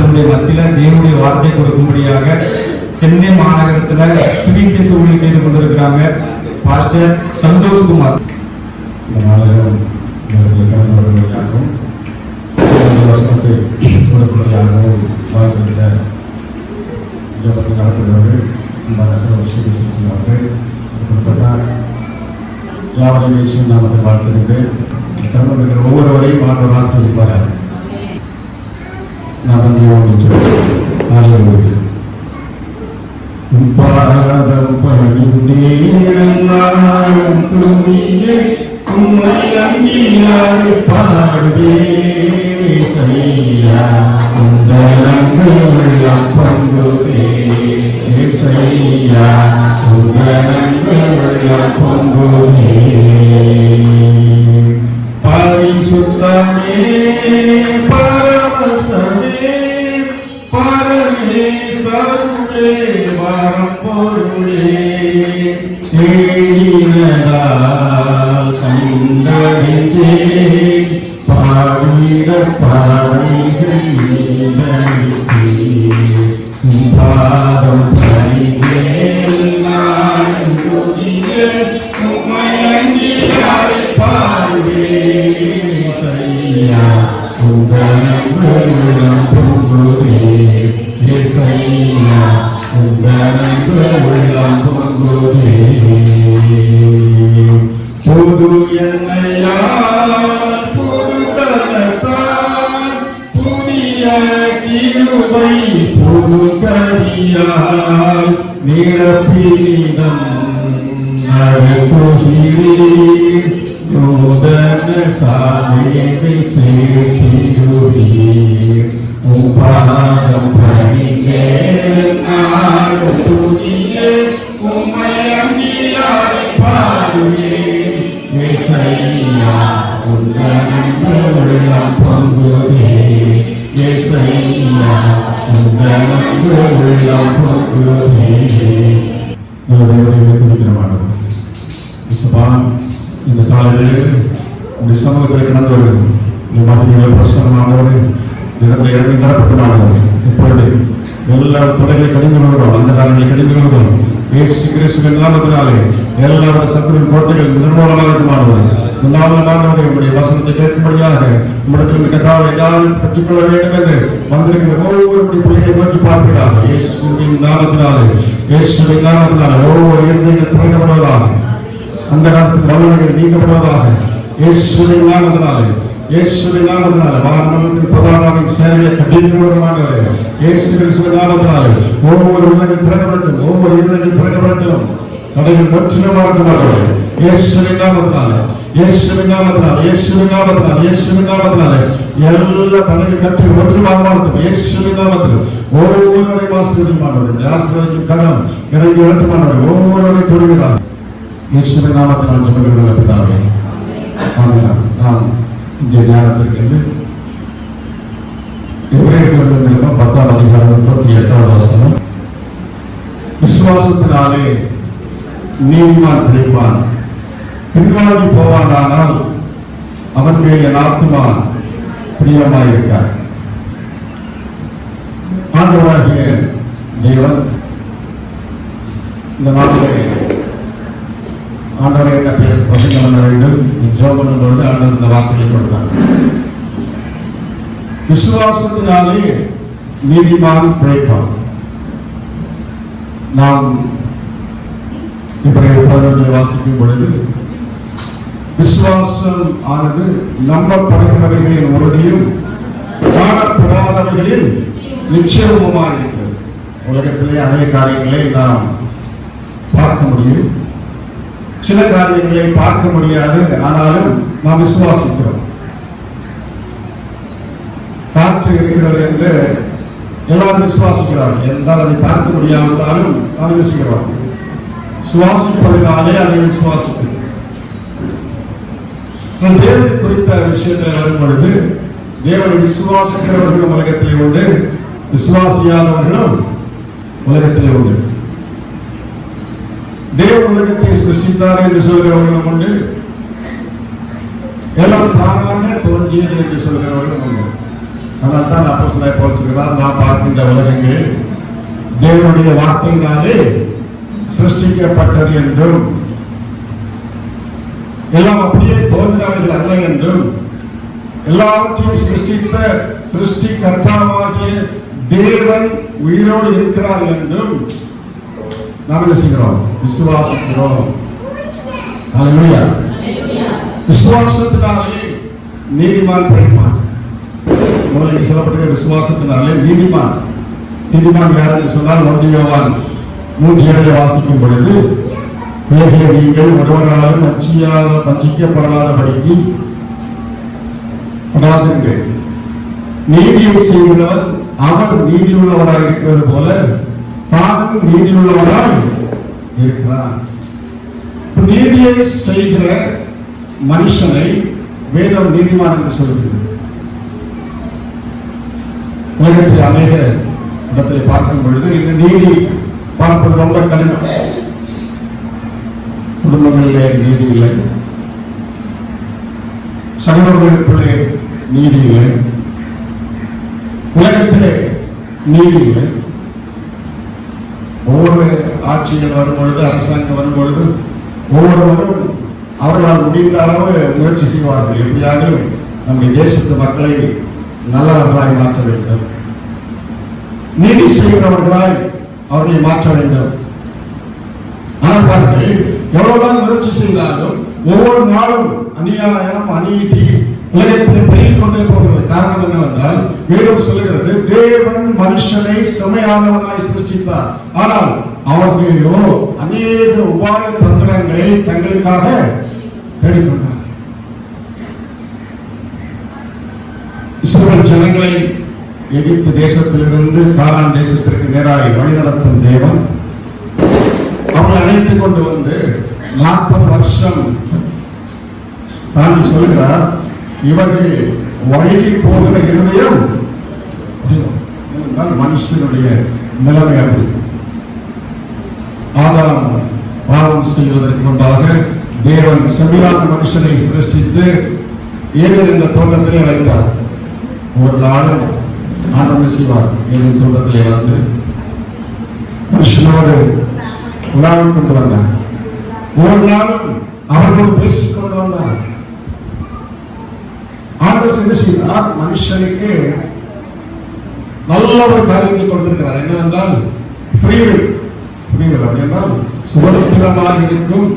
அவர்களுடைய மத்தியில் தேவனுடைய வார்த்தை கொடுக்கும்படியாக சென்னை மாநகரத்தில் சுவிசேஷ ஊழியம் செய்து கொண்டிருக்கிறாங்க பாஸ்டர் சந்தோஷ்குமார். இந்த நாளிலும் கலந்து வருவதற்காகவும் வசனத்தை கொடுப்பதற்காகவும் வாழ்கின்ற ஜபத்தை நடத்துகிறவர்கள் அவர்கள் குடும்பத்தார் யாவரையும் இயேசுவின் நாமத்தில் வாழ்த்துகின்றேன். கடந்து வருகிற ஒவ்வொருவரையும் ஆண்டவர் ஆசீர்வதிப்பாராக. நான் நன்றியோடு சொல்கிறேன். பாதம் பணிந்தேன் துணியே உம்மை நம்பினாய் பாடுவேன் செய்யா உந்தனங்கள் பங்குவே செய்யா உந்தனங்கள் பங்குவே பரிசுத்தமே பரமசமே பரமேஸ்வரே வரம்பொருளே தேடினதால் கண்டறிந்தே பாடிட பாதம் பணிந்தேன் நான் உம்மை அஞ்சினாய் பாடுவேன் செய்யா உந்தனங்கள் பொங்குவே செய்யா உந்தனங்கள் பொங்குவே புது எண்ணெயால் புது தலத்தால் புதிய கிருபை புது கதியால் நிரப்பிதம் நடுகுகிறீர் நூதன சாதனைகள் சேர்த்திடுவீர் உபாதம் பணிந்தேன் நான் துணியே உம்மை அங்கிலாய் பாடுவேன் இயேசையா உந்தனங்கள் பொங்குவே இயேசையா உந்தனங்கள் பொங்குவே. இந்த காலையில் உடைய சமூகத்தில் கடந்து வருகிறது. இந்த மகிழ்ச்சிகள் பிரசனமானவரை இடத்துல இறங்கி தரப்பட்டமானவரை இப்பொழுது எல்லா தொடைகளை கடிந்து வருகிறோம். அந்த காலங்களை கடிந்து வருகிறோம். இயேசு கிறிஸ்துவின் நாமத்தினாலே எல்லாருடைய சத்துருவின் கோட்டைகள் நிர்மூலமாக இருக்குமானவர் இந்த நாளில் உங்களுடைய வசனத்தை கேட்கும்படியாக உங்களிடத்தில் கதாவை எல்லாரும் பெற்றுக்கொள்ள வேண்டும் என்று வந்திருக்கிற ஒவ்வொரு பிள்ளைகளை நோக்கி பார்க்கிறார். இயேசுவின் நாமத்தினாலே இயேசுவின் நாமத்தினாலே ஒவ்வொரு இருதயங்கள் திறக்கப்படுவதாக அந்த காலத்தில் வல்லமைகள் நீக்கப்படுவதாக இயேசுவின் நாமத்தினாலே இயேசுவின் நாமத்தினாலே வானமண்டலத்தின் பிரதானத்தின் சேவையை கட்டிடுவதற்காகவே இயேசு கிறிஸ்துவின் நாமத்தினாலே ஒவ்வொரு உள்ளங்கள் திறக்கப்பட்டும் ஒவ்வொரு இருதயங்கள் திறக்கப்பட்டும் கடைகள் முற்றிலுமாக இருக்குமாறு இயேசுவின் நாமத்தினாலே இயேசுவின் நாமத்தினாலே இயேசுவின் நாமத்தினாலே இயேசுவின் நாமத்தினாலே எல்லா தடைகள் கட்டி முற்றிலுமாக இருக்கும். இயேசுவின் நாமத்தில் ஒவ்வொருவரையும் ஆசீர்வதிமானவர் ஆசீர்வதிக்கும் கரம் இறங்கி வரட்டுமானவர் ஒவ்வொருவரை தொடுகிறார். இயேசுவின் நாமத்தினால் ஜெபங்கள் பிதாவே ஆமென். நாம் இந்த ஞானத்திற்கு எபிரேயர்கள் 10ஆம் அதிகாரம் 38வது வசனம். விசுவாசத்தினாலே நீதிமான் பிழைப்பான், பின்வாங்கி போவானால் அவன் மேல் என் ஆத்துமா பிரியமாயிருக்கார். ஆண்டவராகிய தேவன் இந்த நாட்டிலே ஆண்டவரை என்ன பேச பசங்க பண்ண வேண்டும் ஜோபன் பொழுது ஆண்டவர் இந்த வார்த்தையை கொடுத்தார். விசுவாசத்தினாலே நீதிமான் பிழைப்பான். நாம் இப்படி 11 வாசிக்கும் பொழுது விசுவாசம் ஆனது நம்பப்படுகிறவைகளின் உறுதியும் காணப்படாதவைகளின் நிச்சயமுமாக இருக்கிறது. உலகத்திலே அநேக காரியங்களை நாம் பார்க்க முடியும், சில காரியங்களை பார்க்க முடியாது, ஆனாலும் நாம் விசுவாசிக்கிறோம். காற்று இருக்கிறது என்று எல்லாரும் விசுவாசிக்கிறார்கள் என்றால் அதை பார்க்க முடியாவிட்டாலும் நாம் விசுவாசிக்கிறோம். சுவாசிப்பதனாலே அதை விசுவாசிக்கிறோம். தேவனை குறித்த விஷயத்தில் வரும் பொழுது தேவனை விசுவாசிக்கிறவர்களும் உலகத்திலே உண்டு, விசுவாசியாதவர்களும் உலகத்திலே உண்டு. தேவன் உலகத்தை சிருஷ்டித்தார் என்று சொல்கிறவர்களும் உண்டு, எல்லாம் தானாக தோன்றியது என்று சொல்கிறவர்களும் உண்டு. அதனால் தான் அப்போஸ்தலனாகிய பவுல் சொல்கிறார், நான் பார்க்கின்ற உலகங்கள் தேவனுடைய வார்த்தையினாலே சிருஷ்டிக்கப்பட்டது என்றும் எல்லாம் அப்படியே தோன்றவைகள் அல்ல என்றும் எல்லாவற்றையும் சிருஷ்டித்த சிருஷ்டிகர்த்தாவாகிய தேவன் உயிரோடு இருக்கிறார் என்றும் நாம் என்ன செய்கிறோம்? விசுவாசிக்கிறோம். அல்லேலூயா. விசுவாசத்தினாலே நீதிமான் பிழைப்பான். முதலில் சொல்லப்பட்ட விசுவாசத்தினாலே நீதிமான் யார் என்று சொன்னால் 1 யோவான் 3:7 வாசிக்கும் பொழுது, பிள்ளைகளை நீங்கள் ஒருவராலும் வஞ்சிக்கப்படாதபடிக்கு படாதீர்கள். நீதியை செய்கிறவர் அவர் நீதி உள்ளவராக இருக்கிறது போல தானும் நீதி உள்ளவராய் இருக்கிறார். நீதியை செய்கிற மனுஷனை வேதம் நீதிமான் என்று சொல்கிறது. உலகத்தில் அநேக இடத்தை பார்க்கும் பொழுது இந்த நீதி பார்ப்பது ரொம்ப கடினம். குடும்பங்களிலே நீதி இல்லை, சகோதரர்களுக்குள்ளே நீதி இல்லை, உலகத்திலே நீதி இல்லை. ஒவ்வொரு ஆட்சிகள் வரும்பொழுது, அரசாங்கம் வரும்பொழுது ஒவ்வொருவரும் அவர்களால் முடிந்த அளவு முயற்சி செய்வார்கள். எப்படியாவது நம்முடைய தேசத்து மக்களை நல்லவர்களாய் மாற்ற வேண்டும், நீதி செய்கிறவர்களாய் அவர்களை மாற்ற வேண்டும். ஆனால் பாருங்கள், எவ்வளவுதான் முயற்சி செய்தாலும் ஒவ்வொரு நாளும் அநியாயம் அநீதி உலகத்தில் பெருகிக் கொண்டே போகிறது. காரணம் என்னவென்றால், வேதம் சொல்லுகிறது, தேவன் மனுஷனை செம்மையானவனாய் சிருஷ்டித்தார், ஆனால் அவர்களோ அநேக உபாய தந்திரங்களை தங்களுக்காக தேடிக்கொண்டார். இஸ்ரவேல் ஜனங்களை எகிப்து தேசத்திலிருந்து கானான் தேசத்திற்கு நேராக வழிநடத்தும் தேவன் அவர்களை அழைத்துக் கொண்டு வந்து 40 வருஷம் தாண்டி சொல்கிறார், இவர்கள் வழி போகிற இருதயம் மனுஷனுடைய நிலைமை அப்படி. ஆதாம் பாவம் செய்வதற்கு முன்பாக தேவன் செம்மையான மனுஷனை சிருஷ்டித்து ஏதேன் என்ற தோட்டத்திலே வைத்தார். ஒரு நாளும் ஆண்டவர் செய்வார், ஏதேன் தோட்டத்திலே வந்து மனுஷனோடு உலாவிக் கொண்டு வந்தார். ஒரு நாளும் அவர்களோடு பேசிக் கொண்டு வந்தார். ஆண்டவர் என்ன செய்தார்? மனுஷனுக்கு நல்ல ஒரு காரியத்தை கொடுத்திருக்கிறார். என்னவென்றால் ஃப்ரீவில் அப்படின்றால் சுதந்திரமாக இருக்கும்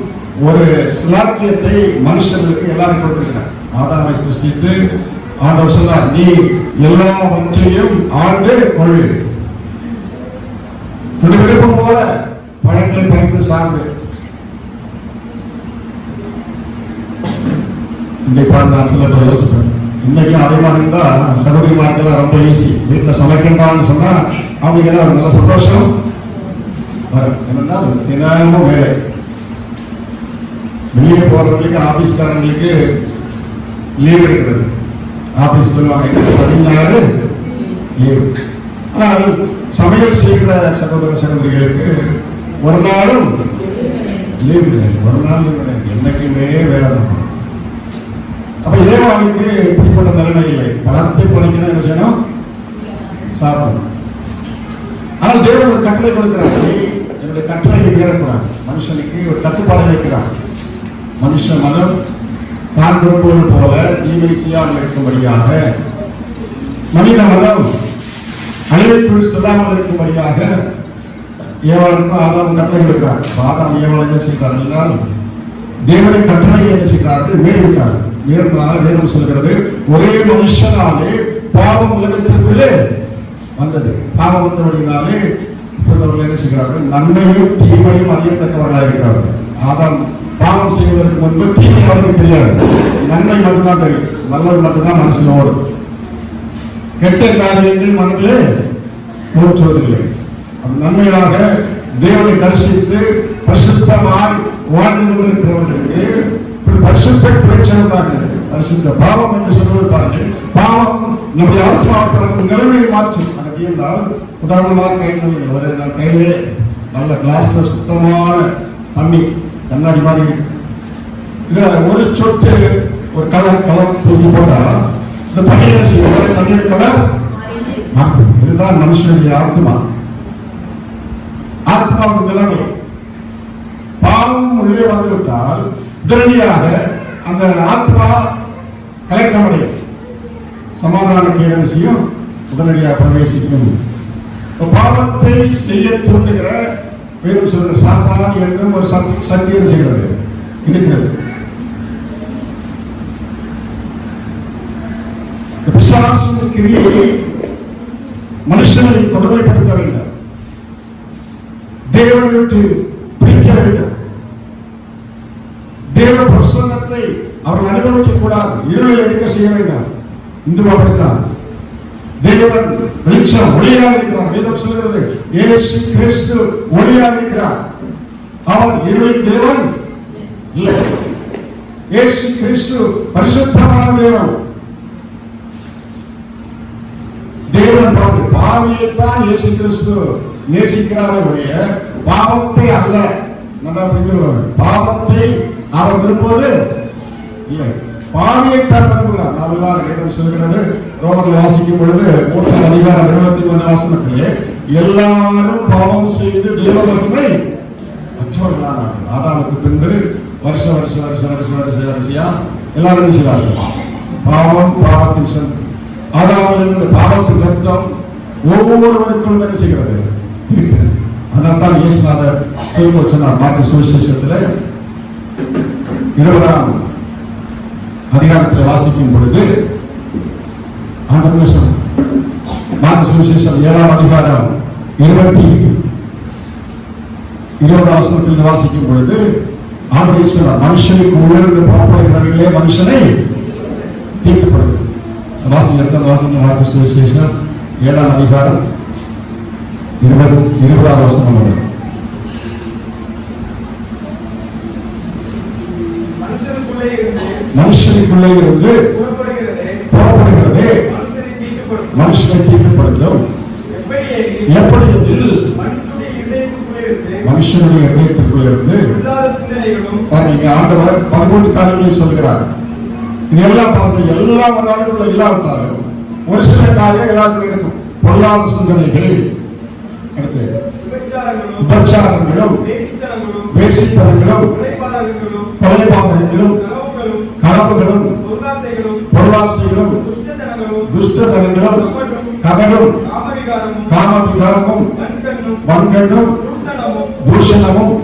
ஒரு சிலாக்கியத்தை மனுஷர்களுக்கு எல்லாரும் கொடுத்திருக்கிறார். ஆதாமை சிருஷ்டித்து ஆண்டவர் சொன்னார், நீ எல்லாவற்றையும் ஆண்டு கொள், விருப்பம் போல பழங்களை பறித்து சார்ந்து. இன்றைக்கு நான் சில பேர் யோசிப்பேன், இன்னைக்கு அதே மாதிரி தான் சகோதரிமார்கள் ரொம்ப ஈஸி. வீட்டில் சமைக்கின்றான்னு சொன்னா அவங்களுக்கு ஏதாவது நல்ல சந்தோஷம் வரும். என்னன்னா தினமும் வேலை, வெளியே போறவங்களுக்கு ஆபீஸ்காரங்களுக்கு லீவ் இருக்கிறது. ஆபீஸ் சொல்லுவாங்க சனி ஞாயிறு லீவு. ஆனால் சமையல் செய்கிற சகோதர சகோதரிகளுக்கு ஒரு நாளும் லீவ் கிடையாது, ஒரு நாள் லீவ் கிடையாது, என்னைக்குமே வேலை தான். அப்ப ஏவாளுக்கு இப்படிப்பட்ட நிலைமை இல்லை. பணத்தை பணிக்கணும், என்ன செய்யணும்? சாப்பிடணும். ஆனால் தேவன் ஒரு கட்டளை கொடுக்கிறார், என்னுடைய கட்டளையை மீறக்கூடாது. மனுஷனுக்கு ஒரு கட்டுப்பாடு வைக்கிறார். மனுஷ மனம் தான் விரும்புவது போல தீமை செய்யாமல் இருக்கும்படியாக, மனித மனம் அழிவுக்குள் செல்லாமல் இருக்கும்படியாக ஏவாளுக்கும் ஆதாம் கட்டளை கொடுக்கிறார். ஆதாம் ஏவாள் என்ன செய்கிறார் என்றால் தேவனுடைய கட்டளையை என்ன செய்கிறார்கள்? மீறிவிட்டார். மீறினால வேதம் சொல்கிறது, ஒரே மனுஷனாலே பாவம் உலகத்திற்குள்ளே வந்தது. பாவம் வந்தபடினாலே இப்பொழுது என்ன செய்கிறார்கள்? நன்மையும் தீமையும் அறியத்தக்கவர்களாக இருக்கிறார்கள். ஆதாம் பாவம் செய்வதற்கு முன்பு தீமை அவருக்கு தெரியாது, நன்மை மட்டும்தான் தெரியும். நல்லது மட்டும்தான் மனசில் ஓடும். கெட்ட காரியங்கள் மனதிலே தோற்றுவதில்லை. நன்மையாக தேவனை தரிசித்து பரிசுத்தமாய் வாழ்ந்து கொண்டிருக்கிறவர்களுக்கு பரிசுத்த பிரச்சனைதான். பரிசுத்த பாவம் என்று சொல்வது பாருங்கள், பாவம் நம்முடைய ஆத்மாவுக்கு நிலைமையை மாற்றும். அப்படி என்றால் உதாரணமாக கையிலே நல்ல கிளாஸ்ல சுத்தமான தண்ணி, கண்ணாடி மாதிரி, இதுல ஒரு சொட்டு ஒரு கலர் தூக்கி போட்டா இந்த தண்ணி என்ன செய்யும்? தண்ணீர் கலர் மாறும். இதுதான் மனுஷனுடைய ஆத்மா. ஆத்மாவின் நிலைமை. பாவம் உள்ளே வந்துவிட்டால் உடனடியாக அந்த ஆத்மா கலெக்டமடையும். சமாதான கேடு செய்யும், உடனடியாக பிரவேசிக்கும். பாவத்தை செய்ய தூண்டுகிற வேறு சொல்ற சாத்தான் என்றும் ஒரு சத்தியம் செய்கிறது இருக்கிறது. பிசாசின் கிரியை மனுஷனை கொடுமைப்படுத்த வேண்டும், தேவனை விட்டு பிரிக்க வேண்டும், தேவ பிரசன்னத்தை அவர்கள் அனுபவிக்க கூடாது, இருளில் இருக்க செய்ய வேண்டும். இன்று அப்படித்தான் தேவன் வெளிச்சம் ஒளியாக இருக்கிறார். வேதம் சொல்கிறது இயேசு கிறிஸ்து ஒளியாக இருக்கிறார். அவர் இருளின் தேவன் இல்லை. இயேசு கிறிஸ்து பரிசுத்தமான தேவன். தேவன் பாவியைத்தான் இயேசு கிறிஸ்து நேசிக்கிறாரே ஒழிய பாவத்தை அல்ல. நல்லா புரிந்து, பாவத்தை அவர் விரும்புவது இல்லை, பாவியைத்தான் விரும்புகிறார். நாம் எல்லாரும் வேதம் சொல்கிறது, ரோமர்கள் வாசிக்கும் பொழுது 3 அதிகாரம் 21 வசனத்திலே எல்லாரும் பாவம் செய்து தேவ மகிமை அற்றவர்களானார்கள். ஆதாமுக்கு பின்பு வரிசையா எல்லாரும் செய்வார்கள். பாவத்தின் சந்தை. ஆதாமிலிருந்து பாவத்தின் ரத்தம் ஒவ்வொருவருக்கும் என்ன செய்கிறது? இருக்கிறது. அதனால் தான் இயேசுநாதர் சொல்லும்போது சொன்னார், மார்க்கு சுவிசேஷத்தில் 20ஆம் அதிகாரத்தில் வாசிக்கும் பொழுது ஆண்டவர் சொன்னார், மார்க்கு சுவிசேஷம் 7ஆம் அதிகாரம் 20ஆம் வசனத்தில் வாசிக்கும் பொழுது ஆண்டவர் சொன்னார், மனுஷனுக்கு உயர்ந்து புறப்படுகிறவர்களே மனுஷனை தீட்டுப்படுத்தும். வாசிங்க மார்க்கு சுவிசேஷம் 7ஆம் அதிகாரம் 20ஆம் வசனம் வரை. மனுஷனுக்குள்ளே இருந்து புறப்படுகிறதே மனுஷனை தீட்டுப்படுத்தும். எப்படி? மனுஷனுடைய இதயத்திற்குள்ளே இருந்து ஆண்டவர் 11 காரியங்களை சொல்கிறார். இதெல்லாம் பாருங்கள், எல்லா நாடுகளும் இல்லாவிட்டாலும் ஒரு சில காரியம் எல்லாருக்கும் இருக்கும். பொருளாதார சிந்தனைகள், அடுத்து உபச்சாரங்களும், வேசித்தனங்களும், கொலைபாதகங்களும், களவுகளும், பொருளாசைகளும், துஷ்டத்தனங்களும், கபடும், காமவிகாரமும், வன்கண்ணும், தூஷணமும்,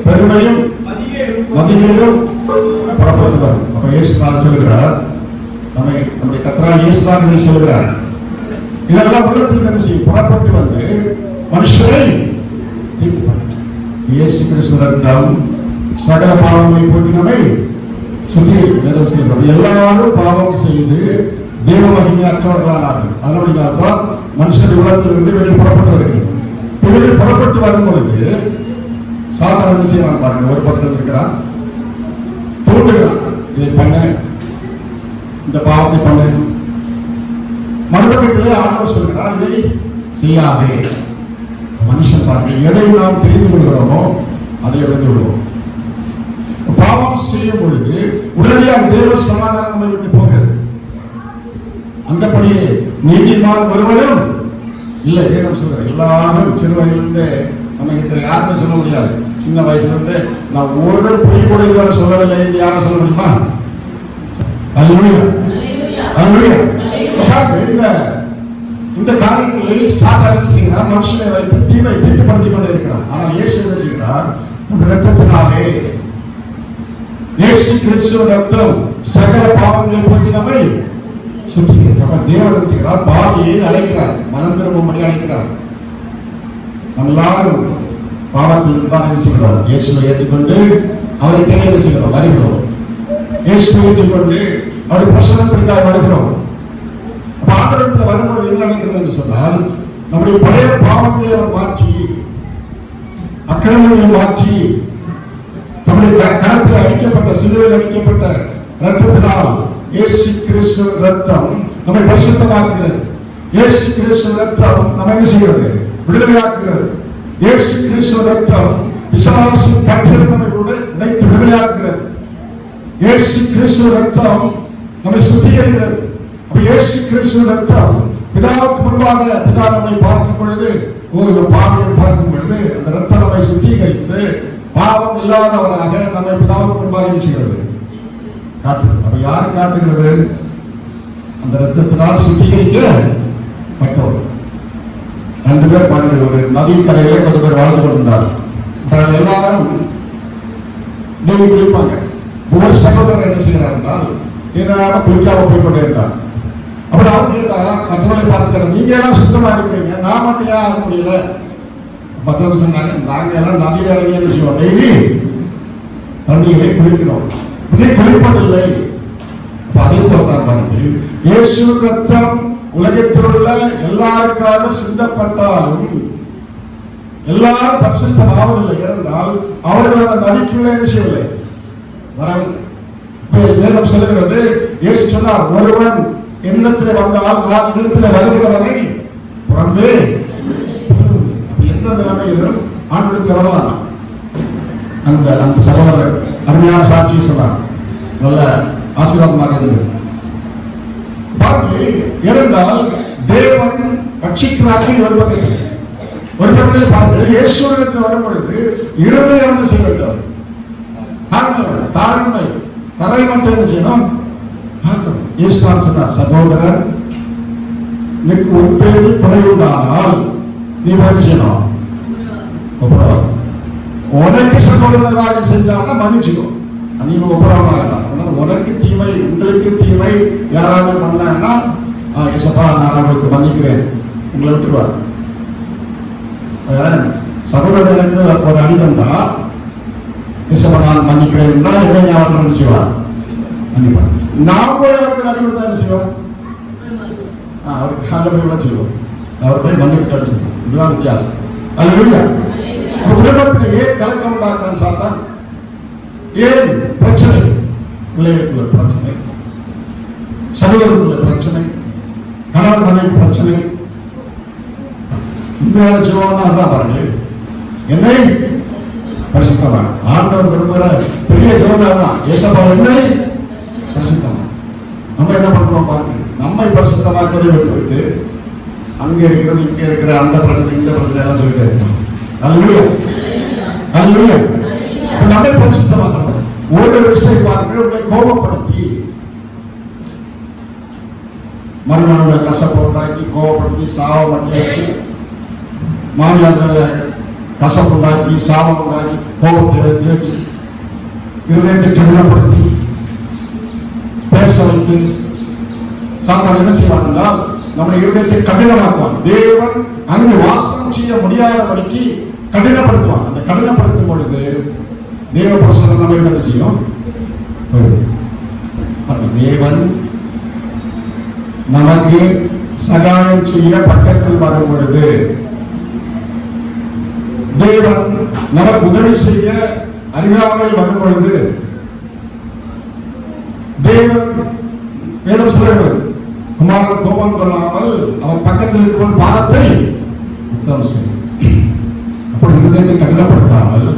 பெருமையும், மதியீடும் புறப்படுத்துவார். அப்ப இயேசுநாதர் சொல்கிறார், நம்முடைய கர்த்தராகிய இயேசுநாதர் சொல்கிறார், இதெல்லாம் உள்ளத்தில் என்ன செய்யும்? புறப்பட்டு வந்து மனுஷரை தீட்டுப்படுத்தும். இயேசு கிறிஸ்து ரத்தம் சகல பாவங்களை போக்கி நம்மை சுற்றி வேதம் செய்கிறது. எல்லாரும் பாவம் செய்து தேவ மகிமை அற்றவர்களானார்கள். அதனால்தான் மனுஷன் உலகத்திலிருந்து வெளியில் புறப்பட்டு வருகிறது. வெளியில் புறப்பட்டு வரும்பொழுது சாதாரண செய்யலாம் பாருங்க. ஒரு பக்கத்தில் இருக்கிறான், தூண்டுகிறான், இதை பண்ண, இந்த பாவத்தை பண்ண. மறுபக்கத்திலே ஆண்டவர் சொல்கிறார், இதை செய்யாதே. மனுஷன் பாருங்க, எதை நாம் தெரிந்து கொள்கிறோமோ அதை இழந்து விடுவோம். பாவம் செய்யும் பொழுது உடனடியாக தேவ சமாதானம் நம்மை விட்டு போகிறது. அந்தபடியே நீதிமான் ஒருவரும் இல்லை. வேதம் சொல்ற எல்லாரும் சிறு வயதிலிருந்து நம்ம கிட்ட யாருமே சொல்ல முடியாது. சின்ன வயசுல இருந்து நான் ஒரு பொய் கூட இதுவரை சொல்லவில்லை என்று யாரும் சொல்ல முடியுமா? இந்த காரியங்களில் சாதாரண செய்கிறார், மனுஷனை வைத்து தீமை தீட்டுப்படுத்திக் கொண்டே இருக்கிறார். ஆனால் இயேசு செய்கிறார், ரத்தத்தினாலே, இயேசு கிறிஸ்துவ ரத்தம் சகல பாவங்களை போக்கி நம்மை சுற்றிக்கிறார். தேவன் செய்கிறார், பாவியை அழைக்கிறார், மனம் திரும்பும்படி அழைக்கிறார். நம்ம எல்லாரும் பாவத்தில் இருந்தால் என்ன செய்கிறோம்? இயேசுவை ஏற்றுக்கொண்டு அவரை தேடி செய்கிறோம், வருகிறோம். இயேசுவை ஏற்றுக்கொண்டு அவருடைய பிரசன்னத்திற்காக வருகிறோம். பாத்திரத்தில் வரும்போது என்ன நடக்கிறது என்று சொன்னால், நம்முடைய பழைய பாவங்களை அவர் மாற்றி, அக்கிரமங்களை மாற்றி, நம்முடைய கரத்தில் அடிக்கப்பட்ட, சிலுவையில் அடிக்கப்பட்ட ரத்தத்தினால் இயேசு கிறிஸ்து ரத்தம் நம்மை பரிசுத்தமாக்குகிறது. இயேசு கிறிஸ்து ரத்தம் நம்மை என்ன செய்கிறது? விடுதலையாக்குகிறது. இயேசு கிறிஸ்து ரத்தம் பிசாசின் கட்டில் நம்மை உடைத்து விடுதலையாக்குகிறது. இயேசு கிறிஸ்து ரத்தம் நம்மை சுத்திகரிக்கிறது. அப்ப இயேசு கிறிஸ்துவின் ரத்தம் பிதாவுக்கு முன்பாக பிதா நம்மை பார்க்கும் பொழுது பாவியை பார்க்கும் பொழுது அந்த ரத்தம் நம்மை சுத்திகரித்து பாவம் இல்லாதவராக நம்மை பிதாவுக்கு முன்பாக செய்கிறது காட்டுகிறது. அப்ப யார் காட்டுகிறது? அந்த ரத்தத்தினால் சுத்திகரிக்கப்பட்டவர். 2 பேர் பாருங்கள், ஒரு நதி கரையிலே கொஞ்சம் பேர் வாழ்ந்து கொண்டிருந்தார். எல்லாரும் நீங்க குளிப்பாங்க. ஒவ்வொரு சகோதரர் என்ன செய்யறார் என்றால் தீராம குளிக்காம போய் கொண்டே இருந்தார். அப்படி அவர் கேட்டாரா, மற்றவர்களை பார்த்து நீங்க எல்லாம் சுத்தமா இருக்கிறீங்க, நான் மட்டும் ஏன் ஆக முடியல? பக்கத்துல சொன்னாங்க, நாங்க எல்லாம் நதியில இறங்கி என்ன செய்வோம், டெய்லி தண்ணிகளை குளிக்கிறோம், குளிப்பதில்லை. அதே போலதான் பாருங்கள், இயேசு ரத்தம் உலகத்தில் உள்ள எல்லாருக்காக சிந்தப்பட்டாலும் எல்லாரும் பரிசுத்தமாவதில்லை. இருந்தால் அவர்கள் அந்த நதிக்குள்ளே என்ன செய்யவில்லை, வரவில்லை. வேதம் சொல்லுகிறது, இயேசு சொன்னார், ஒருவன் எண்ணத்திலே வந்தால் நான் இடத்திலே வருகிறவனை புறம்பே. எந்த நிலைமையிலும் ஆண்டுக்கு வரலாம். அந்த சகோதரர் அருமையான சாட்சியை சொன்னார், நல்ல ஆசீர்வாதமாக இருந்தது. இருந்தால் தேவன் ரட்சிக்கிறார்கள். ஒரு பக்கத்தில் பாருங்கள், இயேசுவிற்கு வரும் பொழுது இருதயம் என்ன செய்ய வேண்டும், தாழ்மை தரைமத்தை என்ன செய்யணும், ஈஸ்வரன் சொன்னார், சகோதரர் எனக்கு ஒரு பேரில் குறைவுண்டானால் நீ என்ன செய்யணும், உனக்கு சகோதரராக செஞ்சாங்க மன்னிச்சுக்கோ, நீங்க ஒப்புரவாகலாம். உனக்கு தீமை உங்களுக்கு தீமை யாராவது பண்ணாங்கன்னா ஏசப்பா நான் அவங்களுக்கு மன்னிக்கிறேன், உங்களை விட்டுருவார். சகோதரனுக்கு ஒரு அடிதம் தான் ஏசப்பா நான் மன்னிக்கிறேன் என்றால் என்ன ஞாபகம் செய்வார், மன்னிப்பார். நான் போய் அவருக்கு அடிபடுத்தா என்ன செய்வார், அவருக்கு அந்த போய் கூட செய்வோம், அவர் போய் மன்னிப்பு கிடைச்சிருக்கோம். இதுதான் வித்தியாசம். அது இல்லையா? குடும்பத்தில் ஏன் கலக்கம் உண்டாக்குறான்னு சாத்தான்? ஏன் பிரச்சனை? பிள்ளைகளுக்குள்ள பிரச்சனை, சகோதரர்களுக்குள்ள பிரச்சனை, கணவன் மனைவி பிரச்சனை. உண்மையான ஜீவனா தான் பாருங்கள், என்னை பரிசுத்தமான ஆண்டவர் விரும்புகிற பெரிய ஜீவனா தான் ஏசப்பா என்னை பரிசுத்தமா. நம்ம என்ன பண்றோம் பாருங்க, நம்மை பரிசுத்தமாக்கதை விட்டு அங்க இருக்கிறது இங்க இருக்கிற அந்த பிரச்சனை இந்த பிரச்சனை எல்லாம் சொல்லிட்டே இருக்கோம். அல்லேலூயா, அல்லேலூயா. நம்மை பரிசுத்தமாக்கணும். ஒரு விஷயம் பாருங்கள், உங்களை கோபப்படுத்தி மறுநாள் கசப்பை உண்டாக்கி கோபப்படுத்தி சாபம் பண்ணி வச்சு, மாமியார் கசப்பு உண்டாக்கி சாபம் உண்டாக்கி கோபத்தை வச்சு இருதயத்தை கடினப்படுத்தி பேச வைத்து சாத்தான் என்ன செய்வார்கள், நம்முடைய இருதயத்தை கடினமாக்குவான். தேவன் அங்கு வாசம் செய்ய முடியாதபடிக்கு கடினப்படுத்துவான். அந்த கடினப்படுத்தும் பொழுது தேவ பிரசன்னம் நம்ம என்ன செய்யும், தேவன் நமக்கு சகாயம் செய்ய பக்கத்தில் வரும் பொழுது, தேவன் நமக்கு உதவி செய்ய அருகாமையில் வரும் பொழுது, தேவன் வேதம் சொல்கிறது, குமாரன் கோபம் கொள்ளாமல் அவன் பக்கத்தில் இருக்கிற பாதத்தை உத்தம் செய்யும். அப்படி இருதயத்தை கடினப்படுத்தாமல்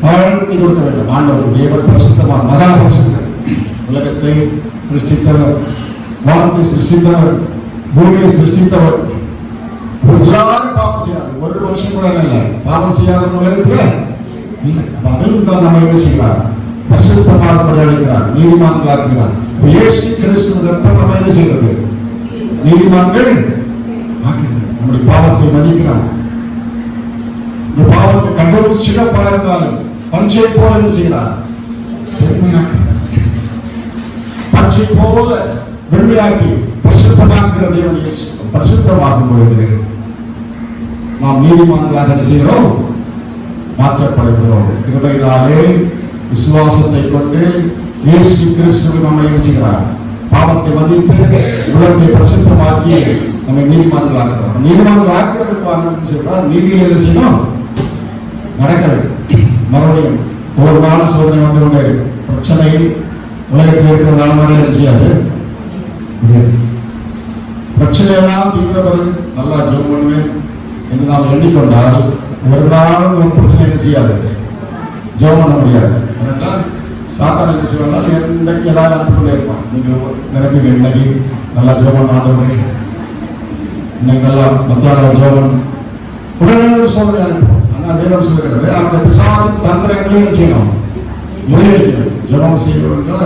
சாழ்த்தி கொடுக்க வேண்டும். ஆண்டவர் தேவன் பிரசுத்தமான மகா பிரசுத்தர், உலகத்தை சிருஷ்டித்தவர், வானத்தை சிருஷ்டித்தவர், பூமியை சிருஷ்டித்தவர். எல்லாரும் பாவம் செய்யாது, ஒரு வருஷம் கூட இல்லை பாவம் செய்யாத உலகத்துல இல்லை. அதையும் தான் நம்ம என்ன செய்கிறார், பரிசுத்தமாக அழைக்கிறார், நீதிமான்கள் ஆக்குகிறார். இயேசு கிறிஸ்துவின் ரத்தம் நம்ம என்ன செய்கிறது, நீதிமான்கள் ஆக்குகிறார். நம்முடைய பாவத்தை மதிக்கிறார். இந்த பாவத்தை கண்டது சிறப்பா இருந்தாலும் பஞ்சை போல என்ன செய்கிறார், வெண்மையாக்குகிறார். பஞ்சை போல வெண்மையாக்கி பரிசுத்தமாக்குகிற தேவன் இயேசு. பரிசுத்தமாக்கும் பொழுது நாம் நீதிமான்களாக என்ன செய்கிறோம், மாற்றப்படுகிறோம். கிருபையினாலே விசுவாசத்தை கொண்டு இயேசு கிறிஸ்து நம்மை என்ன செய்கிறார், பாவத்தை மன்னித்து உலகத்தை பரிசுத்தமாக்கி நம்மை நீதிமான்கள் ஆக்குறோம். நீதிமான்கள் ஆக்கிறதுக்கு சொல்றார், நீதியில் என்ன செய்யணும், நடக்க வேண்டும். மறுபடியும் ஒவ்வொரு நாளும் சோதனை வந்து கொண்டே பிரச்சனை உலகத்தில் இருக்கிற மாதிரி என்ன செய்யாது, பிரச்சனை எல்லாம் தீர்ந்தவர்கள் நல்லா ஜெபம் பண்ணுவேன் என்று நாம் எண்ணிக்கொண்டால் ஒரு நாளும் ஒரு பிரச்சனை என்ன செய்யாது, ஜெபம் பண்ண முடியாது. சாத்தான் என்ன செய்வாங்க, என்னைக்கு ஏதாவது அனுப்பிக்கொண்டே இருப்பான். நீங்கள் நினைப்பீங்க இன்னைக்கு நல்லா ஜெபம் ஆண்டவரே, இன்னைக்கு நல்லா மத்தியானம் ஜெபம், உடனே சோதனை அனுப்புவோம். ஆனால் வேதம் சொல்கிறது அந்த பிசாசின் தந்திரங்களையும் செய்யணும், முறையடிக்கணும். ஜெபம் செய்யணும்னா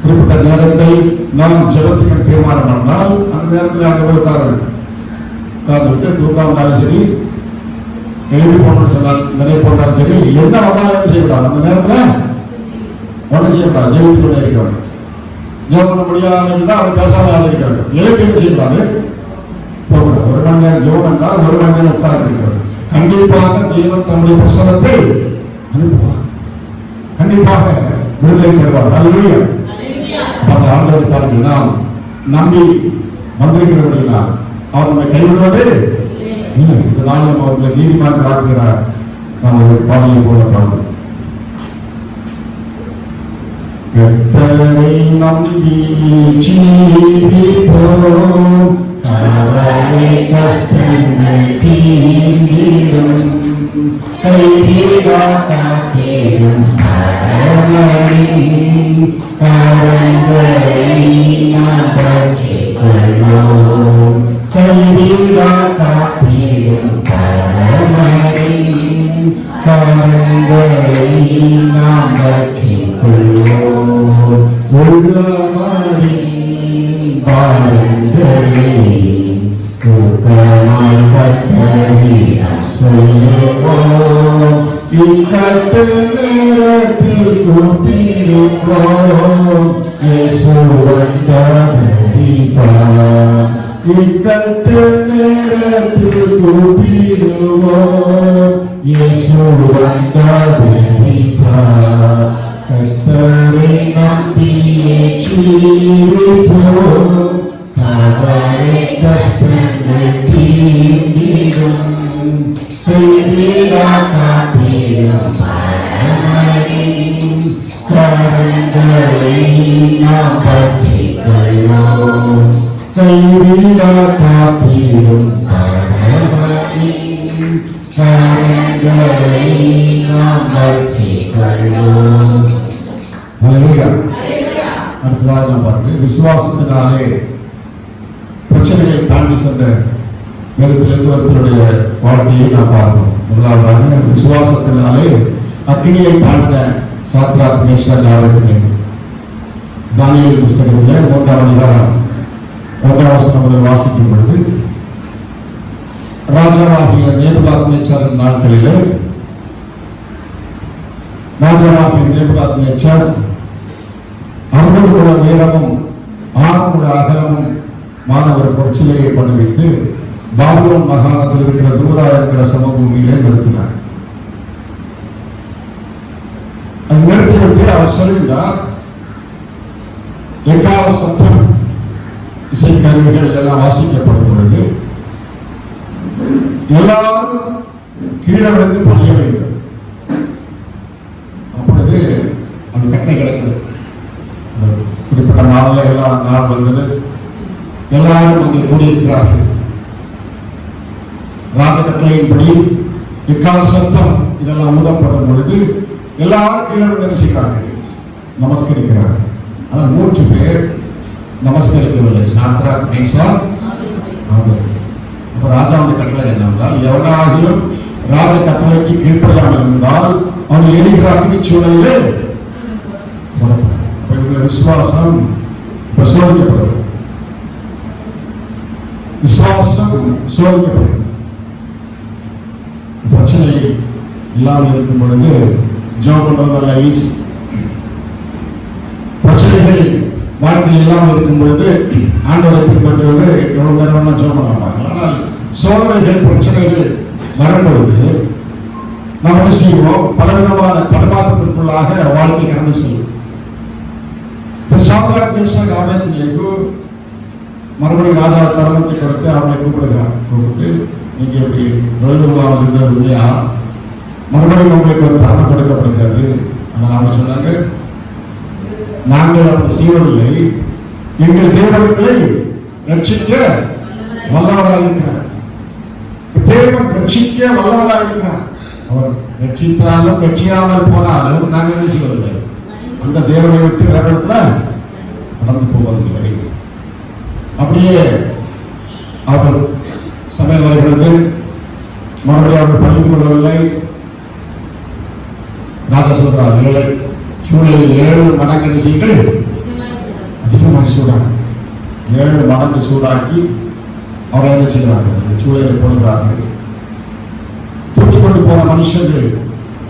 குறிப்பிட்ட நேரத்தை நாம் ஜெபத்துக்கு தீர்மானம் பண்ணால் அந்த நேரத்தில் அங்கே போய் உட்கார்ந்துட்டு தூக்கம் வந்தாலும் சரி, எழுதி போட்டு சொன்னால் நிறைய போட்டாலும் சரி, என்ன வந்தாலும் செய்யக்கூடாது. அந்த நேரத்தில் ஒன்றும் செய்யக்கூடாது, ஜெயித்து கொண்டே இருக்க வேண்டும். ஜெபம் பண்ண முடியாமல் இருந்தால் அவர் பேசாமல் இருக்க வேண்டும். எழுதி செய்யக்கூடாது, போகக்கூடாது. 1 மணி நேரம் ஜெபம் என்றால் 1 மணி நேரம் உட்கார்ந்து இருக்க வேண்டும். கண்டிப்பாக தேவன் தம்முடைய பிரசனத்தை அனுப்புவார், கண்டிப்பாக விடுதலை பெறுவார். அல்லேலூயா. அந்த ஆண்டவர் பாருங்கள், நாம் நம்பி வந்திருக்கிறபடினா அவர் நம்மை கைவிடுவது இல்லை. இந்த நாள் நம்ம அவர்களை நீதிமான்கள் ஆக்குகிறார். நாம் ஒரு பாடலை போல பாடுவோம். கர்த்தரை நம்பி ஜீவிப்போம், கவலை கஷ்டங்கள் தீங்கிடும், கைவிடா காத்திடும் கரங்களை நாம் பற்றிக் கொள்வோம், கைவிடா காத்திடும் கரங்களை நாம் பற்றிக் கொள்வோம், உள்ளமாரி பாருங்களை தூக்கமாய் கத்தரிடம் சொல்லுவோம், இக்கட்டு நேரத்தில் கூப்பிடுவோம், இயேசுவன் தரிப்பார். இக்கட்டு நேரத்தில் கூப்பிடுவோம், இயேசுவன் தரிப்பார். கர்த்தரை நம்பியே ஜீவிப்போம், கவலை கஷ்டங்கள் தீங்கிடும், கைவிடா காத்திடும் கரங்களை நாம் பற்றிக் கொள்வோம், கைவிடா காத்திடும் கரங்களை நாம் பற்றிக் கொள்வோம். அடுத்ததாக நாம் பார்க்கிறோம், விசுவாசத்தினாலே பிரச்சனைகளை தாண்டி சென்ற வேதத்திலிருந்து வருஷனுடைய வாழ்க்கையை நாம் பார்க்கிறோம். முதலாவதாக விசுவாசத்தினாலே அக்கினியை தாண்டின சாத்ராக் மேஷாக் ஆபேத்நேகோ. தானியேல் புத்தகத்திலே 3ஆம் அதிகாரம் 1ஆம் வசனம் முதல் வாசிக்கும் பொழுது, ராஜாவாகிய நேபுகாத்நேச்சாரின் நாட்களிலே ராஜாவாகிய நேபுகாத்நேச்சார் 60 முழ உயரமும் 6 முழ அகலமும் ஒரு பொற்சிலையை பண்ணுவித்து பாபிலோன் மாகாணத்தில் இருக்கிற தூரா இருக்கிற சமபூமியிலே நிறுத்தினார். அது நிறுத்திவிட்டு அவர் சொல்கிறார், எக்கால சத்தம் இசைக்கருவிகள் எல்லாம் வாசிக்கப்படும் பொழுது எல்லாரும் கீழே விழுந்து பணிய வேண்டும். அப்பொழுது அந்த கட்டளை கிடக்குது. குறிப்பிட்ட நாளில் எல்லாம் நாள் வந்தது, எல்லாரும் அங்கே கூடியிருக்கிறார்கள். ராஜ கட்டளையின்படி எக்கால சத்தம் இதெல்லாம் ஊதப்படும் பொழுது எல்லாரும் கீழே நினைச்சுக்கிறார்கள், நமஸ்கரிக்கிறார்கள். ஆனால் 3 பேர் நமஸ்கரிக்கவில்லை, சாத்ராக் மேஷாக் ஆபேத்நேகோ. அப்ப ராஜாவுடைய கட்டளை என்னவென்றால், எவனாகிலும் ராஜ கட்டளைக்கு கீழ்ப்படியாமல் இருந்தால் அவன் எரிகிற அக்னி சூழலிலே போடப்படும். அப்ப இவங்களுடைய விசுவாசம் சோதிக்கப்படுகிறது, விசுவாசம் சோதிக்கப்படுகிறது. பிரச்சனை இல்லாமல் இருக்கும் பொழுது ஜெபம் பண்றதல்ல ஈஸி. பிரச்சனைகள் வாழ்க்கையில் இல்லாமல் இருக்கும் பொழுது ஆண்டவரை பின்பற்றுவது எவ்வளவு நேரம் ஜெபம் பண்ண. ஆனால் சோதனைகள் பிரச்சனைகள் வரும்பொழுது நாம் என்ன செய்வோம், பலவிதமான தடுமாற்றத்திற்குள்ளாக வாழ்க்கை கடந்து செல்வோம். சாத்ராக் மேஷாக் ஆபேத்நேகோ மறுபடியும் ராஜா தருணத்தை கொடுத்து அவனை கூப்பிடுகிறார். கூப்பிட்டு, நீங்க எப்படி எழுதுவாங்க இருந்தது இல்லையா, மறுபடியும் உங்களுக்கு ஒரு தருணம் கொடுக்கப்படுகிறது. ஆனால் அவங்க சொன்னாங்க, நாங்கள் அப்படி செய்வதில்லை, எங்கள் தேவர்களை ரட்சிக்க வல்லவராக இருக்கிறார். தேவன் ரட்சிக்க வல்லவராக இருக்கிறார். அவர் ரட்சித்தாலும் ரட்சியாமல் போனாலும் நாங்கள் என்ன செய்வதில்லை, அந்த தேவனை விட்டு வேற இடத்துல நடந்து போவதில்லை. அப்படியே அவர் சமையல் வருகிறது. மறுபடியும் அவர் பணிந்து கொள்ளவில்லை. ராஜா சொல்றார், ஏழை சூழலில் 7 மடங்கு அரிசிகள் அதிகமாக சூடாக 7 மடங்கு சூடாக்கி அவரை என்ன செய்கிறார்கள்? அந்த சூழலை போடுகிறார்கள். தூக்கி கொண்டு போன மனுஷர்கள்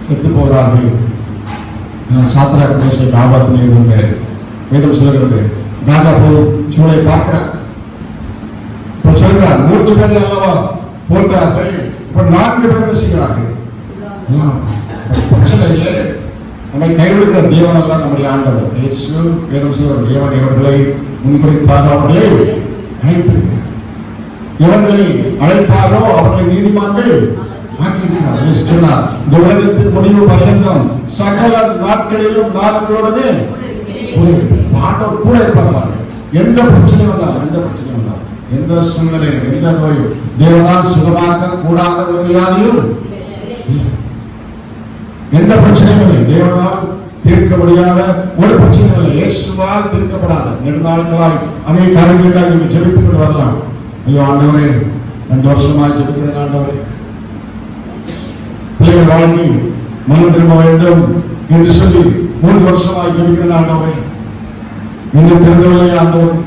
செத்து போகிறார்கள். சாத்திராக பேச ஆபத்து வேதம் சொல்கிறது. ராஜா போய் சூழலை பார்க்கிறார். சொல்கிறார், 3 பேர் அல்லவா போட்டார்கள், இப்ப 4 பேர் செய்கிறார்கள். பிரச்சனை இல்லை. நம்மை கைவிடுகிற தேவன் அல்ல நம்முடைய ஆண்டவர். இயேசு வேதம் சொல்கிற தேவன் இவர்களை முன்குறித்தாக அவர்களை அழைத்திருக்கிறார். இவர்களை அழைத்தாரோ அவர்களை நீதிமான்கள் ஆக்கியிருக்கிறார். இயேசு சொன்னார், இந்த உலகத்தின் முடிவு பர்யந்தம் சகல நாட்களிலும் நான் உங்களுடனே ஆண்டவர் கூட இருப்பார்கள். எந்த பிரச்சனை வந்தாலும் எந்த சூழ்நிலையும் எந்த நோயும் தேவனால் சுகமாக்க கூடாத ஒரு வியாதியும் எந்த பிரச்சனையும் இல்லை. தேவனால் தீர்க்க முடியாத ஒரு பிரச்சனையும் இல்லை. இயேசுவால் தீர்க்கப்படாத நெடுநாட்களாய் அநேக காரியங்களுக்காக நீங்கள் ஜெபித்துக் கொண்டு வரலாம். ஐயோ ஆண்டவரே, 2 வருஷமாக ஜெபிக்கிறேன் ஆண்டவரே, பிள்ளைகள் வாழ்க்கை மனம் திரும்ப வேண்டும் என்று சொல்லி 3 வருஷமாக ஜெபிக்கிறேன் ஆண்டவரே, இன்னும் திரும்பவில்லை ஆண்டவரே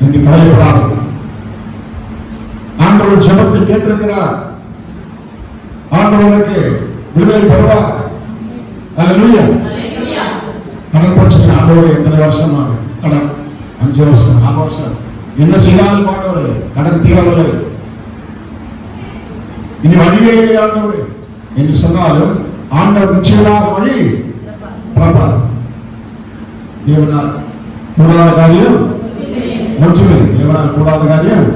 என்று கவலைப்படாது. ஆண்டவர் ஜெபத்தை கேட்டிருக்கிறார். ஆண்டவருக்கு விடுதலை தருவார். அல்லேலூயா. கடன் பிரச்சனை ஆண்டவரே எத்தனை வருஷமாக கடன்? 5 வருஷம் 4 வருஷம் என்ன செய்தாலும் ஆண்டவரே கடன் தீரவில்லை. இனி வழியே இல்லை ஆண்டவரே என்று சொன்னாலும் ஆண்டவர் நிச்சயமாக வழி திறப்பார். தேவனால் கூடாத காரியம் ஒன்றுமில்லை. தேவனால் கூடாத காரியம்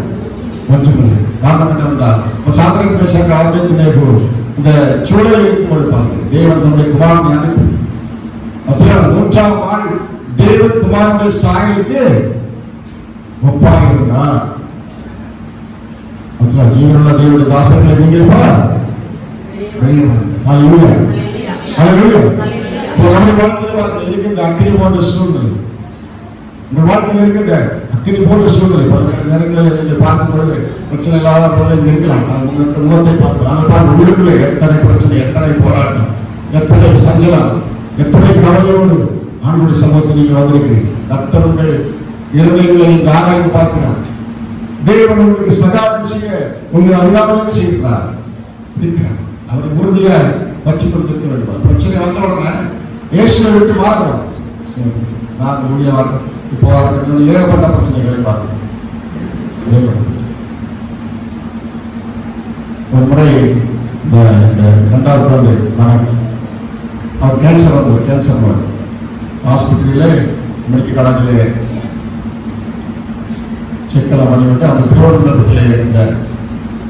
ஒன்றுமில்லை. காரணம் என்னவென்றால் சாத்திரம் பேச காரணத்தினேபோ இந்த சூழலை கொடுப்பார்கள். தேவன் தன்னுடைய குமாரனை அனுப்பி 3ஆம் நாள் தேவ குமாரனுடைய சாயலுக்கு ஒப்பாக இருந்தார். ஜீவனுள்ள தேவனுடைய தாசர்களை நீங்கள் வெளியே ஹல்லேலூயா ஹல்லேலூயா. நம்முடைய வாழ்க்கையில் இருக்கின்ற அக்கினி போன்ற சூழ்நிலை, உங்கள் வாழ்க்கையில் இருக்கின்ற அக்கினி போன்ற சூழ்நிலை பல நேரங்களில் நீங்கள் பார்க்கும் பொழுது பிரச்சனை இல்லாத போல இருக்கலாம். முகத்தை பார்த்து ஆனால் உங்களுக்குள்ளே எத்தனை பிரச்சனை, எத்தனை போராட்டம், எத்தனை சஞ்சலம், எத்தனை கவலையோடு ஆண்டுடைய சமூகத்தில் நீங்கள் வந்திருக்கிறீர்கள். கர்த்தருடைய இருதயங்களை ஆராய்ந்து பார்க்கிறார். தேவன் உங்களுக்கு சகாயம் செய்ய உங்களை அறியாமல் செய்கிறார். அவரை உறுதியாக வச்சு கொண்டிருக்க வேண்டும். பிரச்சனை வந்தவுடனே இயேசுவை விட்டு மாறுகிறோம். நான் ஊழியர் இப்போ ஏகப்பட்ட பிரச்சனைகளை பார்க்கிறோம். ஒரு முறை இந்த 2வது குழந்தை அவர் கேன்சர் நோய் ஹாஸ்பிட்டலில் மெடிக்கல் காலேஜில் செக்கெல்லாம் பண்ணிவிட்டு அந்த திருவனந்தபுரத்தில் இந்த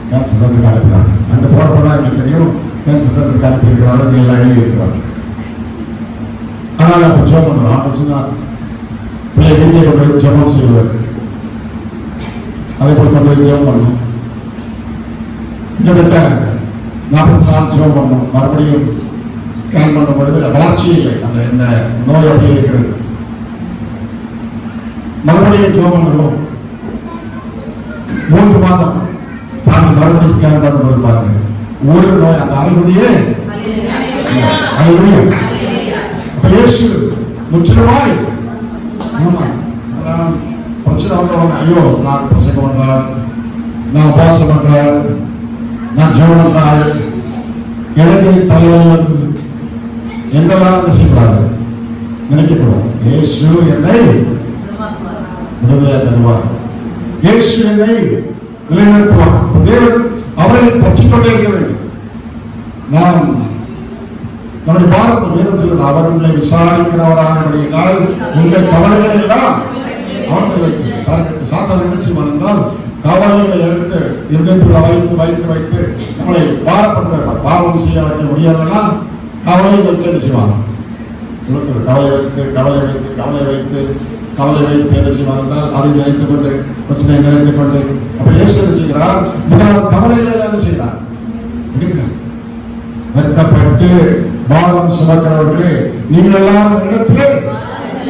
கேன்சர் சென்டருக்கு அனுப்பினாங்க. அங்கே போகிறப்பதான் எங்களுக்கு தெரியும் கேன்சர் சென்டருக்கு அனுப்பியிருக்கிறாரு, எல்லாம் எழுதியிருக்கிறார். ஆனால் அப்போ ஜெபம் பண்ணுறோம். அப்போ சொன்னார், பிள்ளை வீட்டில் கொண்டு போய் ஜெபம் செய்வார். அதே போல் கொண்டு போய் ஜெபம் பண்ணோம். கிட்டத்தட்ட 40 நாள் ஜெபம் பண்ணோம். மறுபடியும் ஸ்கேன் பண்ணும் பொழுது வளர்ச்சி இல்லை, அந்த இந்த நோய் அப்படியே இருக்கிறது. மறுபடியும் ஜெபம் பண்ணுறோம். 3 மாதம் தாண்டி மறுபடியும் ஸ்கேன் பண்ணும்போது பாருங்க ஒரு நோய் அந்த அறிகுறியே இயேசு முற்றிலுமாய் பிரச்சனை வந்தவங்க, ஐயோ நான் பிரசங்கம் பண்றார், நான் உபாசம் பண்றார், நான் ஜெபம் பண்றாரு, எனக்கு தலைவலி வந்து எங்கெல்லாம் செய்யக்கூடாது நினைக்கக்கூடாது. இயேசு என்னை விடுதலை தருவார். இயேசு என்னை நிலைநிறுத்துவார். தேவன் அவரை பற்றிக் கொண்டே இருக்க வேண்டும். நாம் நம்முடைய பாரத வேதம் சொல்வது, அவர் உங்களை விசாரிக்கிறவராக உங்கள் கவலைகளை எல்லாம் அவர்கள் வைத்து சாத்தான் நிகழ்ச்சி என்றால் கவலைகளை எடுத்து இருதயத்தில் வைத்து வைத்து வைத்து நம்மளை பாரப்படுத்த பாவம் செய்ய வைக்க முடியாதுன்னா கவலை வச்சு என்ன செய்வாங்க? கவலை வைத்து கவலை வைத்து கவலை வைத்து கவலை வைத்து என்ன செய்வாங்க என்றால் அதை நினைத்துக் கொண்டு பிரச்சனை நினைத்துக் கொண்டு அப்ப இயேசு செய்கிறார். முதலாவது கவலைகளை என்ன செய்கிறார்? எடுக்கிறார். வெட்கப்பட்டு பாரம் சுமக்கிறவர்களே நீங்கள் எல்லாம் இடத்திலே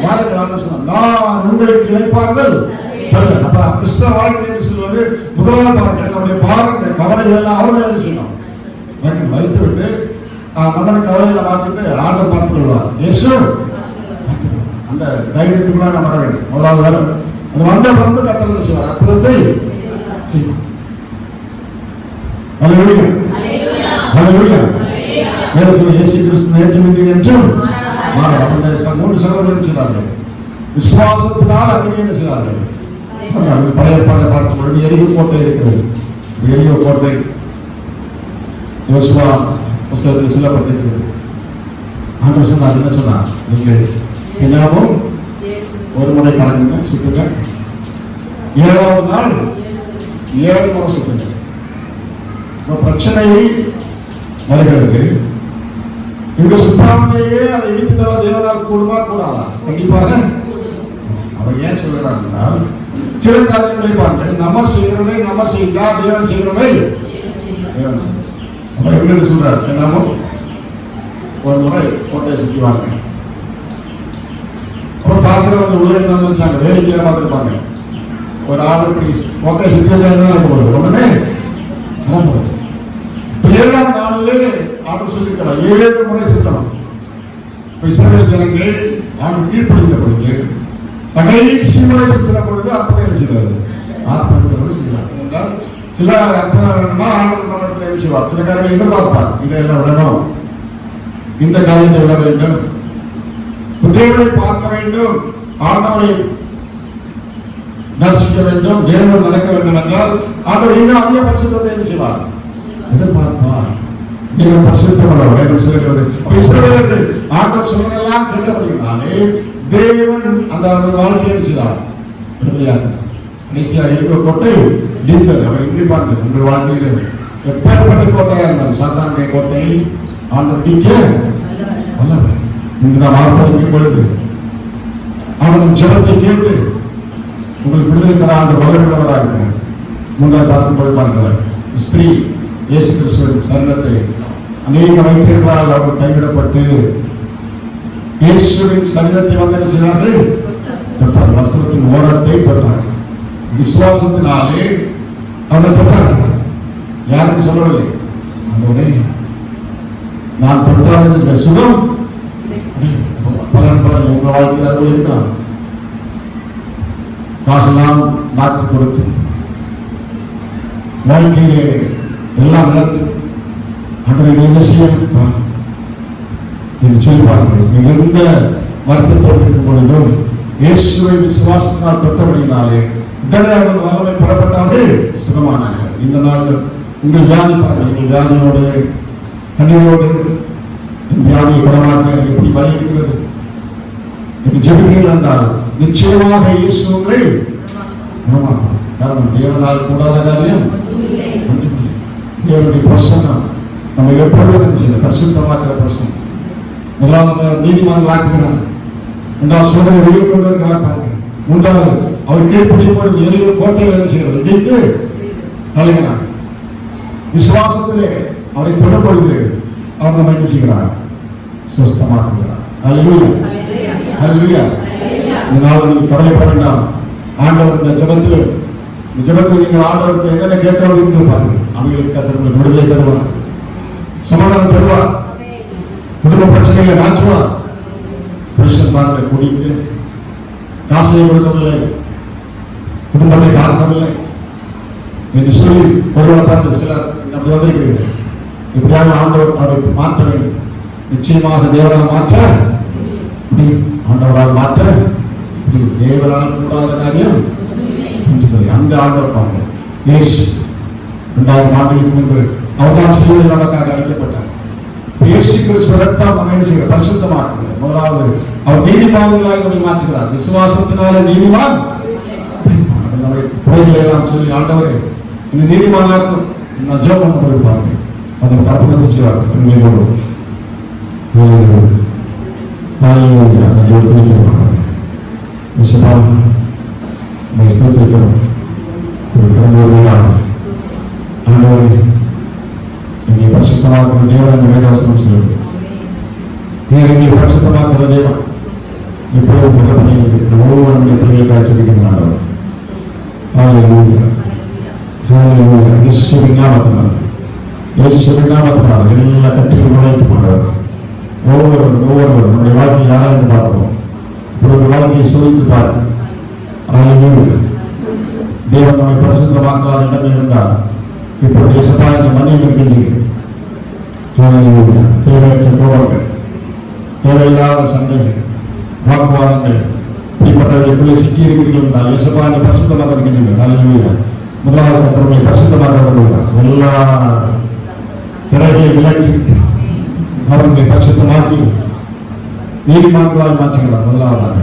வாருங்கள் சொன்னார். நான் உங்களுக்கு இளைப்பாறுதல் தருவேன். அப்ப கிறிஸ்தவ வாழ்க்கை என்று சொல்வது முதலாவது பாருங்கள், நம்முடைய பாரங்கள் கவலைகள் எல்லாம் அவங்க என்ன செய்யணும் வைத்து விட்டு நம்மளுடைய கவலைகளை மாற்றிட்டு ஆண்டவர் பார்த்துக் கொள்வார். இயேசு அந்த தைரியத்துக்குள்ள நம்ம வர வேண்டும். முதலாவது வரும் அது வந்த பிறகு கர்த்தர் செய்வார், அற்புதத்தை செய்வார். அல்லேலூயா அல்லேலூயா. நேரத்தில் இயேசு கிறிஸ்து நேற்று என்றும் மூன்று சகோதரர்கள் செய்தார்கள். விசுவாசத்தினால் அங்கே என்ன செய்தார்கள்? பழைய ஏற்பாட்டை பார்க்கும் பொழுது எரிகோ கோட்டை இருக்கிறது. எரிகோ கோட்டை யோசுவா புத்தகத்தில் சொல்லப்பட்டிருக்கிறது. ஆண்டவர் சொன்னார், என்ன சொன்னார்? நீங்கள் தினமும் ஒரு முறை கலங்குங்க, சுத்துங்க. 7வது நாள் 7 முறை சுத்துங்க. பிரச்சனையை வருகிறது. இங்கு சுத்தாமலேயே அதை இடித்து தர தேவனால் கூடுமா கூடாதா? கண்டிப்பாக. அவர் ஏன் சொல்கிறார் என்றால், சில காரியங்களை பாருங்கள், நம்ம செய்கிறதை நம்ம செய்தா தேவன் செய்கிறதை தேவன் செய்ய. அப்ப என்ன சொல்றார்? தினமும் ஒரு முறை கோட்டையை சுற்றுவாங்க. அப்புறம் பாத்திரம் வந்து உள்ளே இருந்தாங்க வச்சாங்க, வேடிக்கையாக பார்த்துருப்பாங்க. ஒரு ஆள் இப்படி கோட்டையை சுற்றி வச்சாங்க உடனே 7ஆம் நாளிலே ஆண்டு சொல்லிக்கிறார் 7 முறை சுத்தணும். இஸ்ரவேல் ஜனங்கள் ஆண்டு கீழ்ப்படிந்த பொழுது கடைசி முறை சுத்தின பொழுது அப்பதான் என்ன செய்வார்? ஆத்ம செய்வார். சில அற்புதம் வேணும்னா ஆண்டு நம்மிடத்தில் என்ன செய்வார்? சில காரியங்களை எதிர்பார்ப்பார். இதையெல்லாம் விடணும், இந்த காரியத்தை விட வேண்டும், தேவனை பார்க்க வேண்டும், ஆண்டவரை தரிசிக்க வேண்டும், தேவன் நடக்க வேண்டும் என்றால் ஆண்டவர் இன்னும் அதிக பரிசுத்தத்தை என்ன செய்வார்? எதிர்பார்ப்பார். தேவன் பரிசுத்தமுள்ளவர் என்று சொல்கிறது. இஸ்ரவேலர்கள் ஆண்டவர் சொன்னதெல்லாம் கேட்டபடியினாலே தேவன் அந்த வாழ்க்கையை செய்தார். கடைசியா இருக்கிற கோட்டை இடிந்தது. அவர் இப்படி பாருங்க, உங்கள் வாழ்க்கையில் எப்பேற்பட்ட கோட்டையா இருந்தாலும் சாத்தானுடைய கோட்டையை ஆண்டவர் இடிக்க வல்லவர். இன்று நாம் ஆர்ப்பரிக்கும் பொழுது அவன் ஜெபத்தை கேட்டு உங்களுக்கு விடுதலை தர ஆண்டு வல்லவராக இருக்கிறார். 3வது பார்க்கும்போது பார்க்கிறார், ஸ்திரீ இயேசு கிறிஸ்துவின் சரீரத்தை அநேக வைத்தியர்களால் அவர் கைவிடப்பட்டு இயேசுவின் சரீரத்தை வந்து என்ன செய்தார்கள்? தொட்டார். வஸ்திரத்தின் ஓரத்தை தொட்டார். விசுவாசத்தினாலே அவர் தொட்டார். யாருக்கும் சொல்லவில்லை. அதோட நான் தொட்டால் சுகம் பலன் பலன் உங்க வாழ்க்கையில் இருக்கலாம். காசெல்லாம் நாக்கு கொடுத்து வாழ்க்கையிலே எல்லாம் நடந்து அன்றைய என்ன செய்யணும் என்று சொல்லி பாருங்கள். மிகுந்த வருத்தத்தோடு இருக்கும் பொழுதும் இயேசுவை விசுவாசத்தினால் தொட்டபடியினாலே உடனடியாக வல்லமை புறப்பட்டார்கள், சுகமானார்கள். இந்த நாள் உங்கள் வியாதி பாருங்கள், எங்கள் வியாதியோடு கண்ணீரோடு வியாதியை குணமாக்க எப்படி வழி இருக்கிறது என்று ஜெபிக்கிறீர்கள் என்றால் நிச்சயமாக இயேசு உங்களை குணமாக்குவார். காரணம் தேவனால் கூடாத காரியம் ஒன்றுமில்லை. தேவனுடைய பிரசன்னம் நம்ம எப்பொழுதும் செய்ய பரிசுத்தமாக்கிற பிரசன்னம். முதலாவது நீதிமன்றம் ஆக்குகிறார். 2வது சோதனை வெளியே கொண்டு வருகிறார். 3வது அவர் கீழ்ப்படியும் பொழுது எரியும் கோட்டையில் என்ன செய்கிறது? இடித்து தழுகினார். விசுவாசத்திலே அவரை தொடும் பொழுது அவர் நம்ம என்ன செய்கிறார்? சுஸ்தமாக்குகிறார். அல்லேலூயா அல்லேலூயா. இதனால் நீங்கள் கவலைப்பட வேண்டாம். ஆண்டவர் இந்த ஜெபத்தில் நீங்கள் ஆண்டவருக்கு என்னென்ன கேட்டவர்கள் பாருங்கள். அவங்களுக்கு கர்த்தர் விடுதலை தருவார், சமாதானம் தருவார், குடும்ப பிரச்சனைகளை மாற்றுவார். புருஷன் பார்க்க குடித்து காசை கொடுக்கவில்லை, குடும்பத்தை பார்க்கவில்லை என்று சொல்லி ஒருவரை பார்த்து சிலர் அப்படி வந்திருக்கிறீர்கள். இப்படியாக ஆண்டவர் அவரை மாற்ற வேண்டும். நிச்சயமாக தேவரால் மாற்ற முடியும். ஆண்டவரால் மாற்ற முடியும். தேவரால் கூடாத காரியம் அந்த ஆண்டவர் பாருங்கள். இயேசு 2000 ஆண்டுகளுக்கு முன்பு அவர்தான் சிலுவையில் நமக்காக அழைக்கப்பட்டார். இயேசு கிறிஸ்து ரத்தம் நம்மை செய்கிற பரிசுத்தமாக்குகிறார். முதலாவது அவர் நீதிமான்களாக நம்மை மாற்றுகிறார். விசுவாசத்தினால நீதிமான் நம்முடைய குறைகளை எல்லாம் சொல்லி ஆண்டவரே இந்த நீதிமானாக்கும் நான் ஜெபம் பண்ண போயிருப்பாங்க. அதை கற்பனை செய்வார்கள். உண்மையோடு இங்கே பரிசுத்தமாக தேவன் வேதாசனம் சொல்லுங்கள். எங்களை பரிசுத்தமாக்குற தேவன் இப்போது திறப்பணி ஒவ்வொரு பிள்ளைகள் காட்சிருக்கிறார். நாமத்தினால எல்லா கட்சிகளும் நுழைத்து கொண்டவர் ஒவ்வொருவரும் நம்முடைய வாழ்க்கையை யாராவது பார்க்கிறோம். இப்பொழுது வாழ்க்கையை சோதித்து பார்க்க தேவன் நம்மை பரிசுத்தமாக்காத இடங்கள் இருந்தால் இப்பொழுது சபாயத்தை மன்னிப்பு கெஞ்சுகிறேன். தேவையற்ற கோபங்கள், தேவையில்லாத சண்டைகள், வாக்குவாதங்கள் இப்படிப்பட்டவர்களுக்குள்ளே சிக்கியிருக்கிறீர்கள் என்றால் இயேசுவாவை பரிசுத்தமாக இருக்கின்றனர். முதலாவது கர்த்தரை பரிசுத்தமாக கொள்கிறார். எல்லா திரைகளை விலக்கி அவர்களை பரிசுத்தமாக்கி நீதிமான்களால் மாற்றுகிறார். முதலாவதாக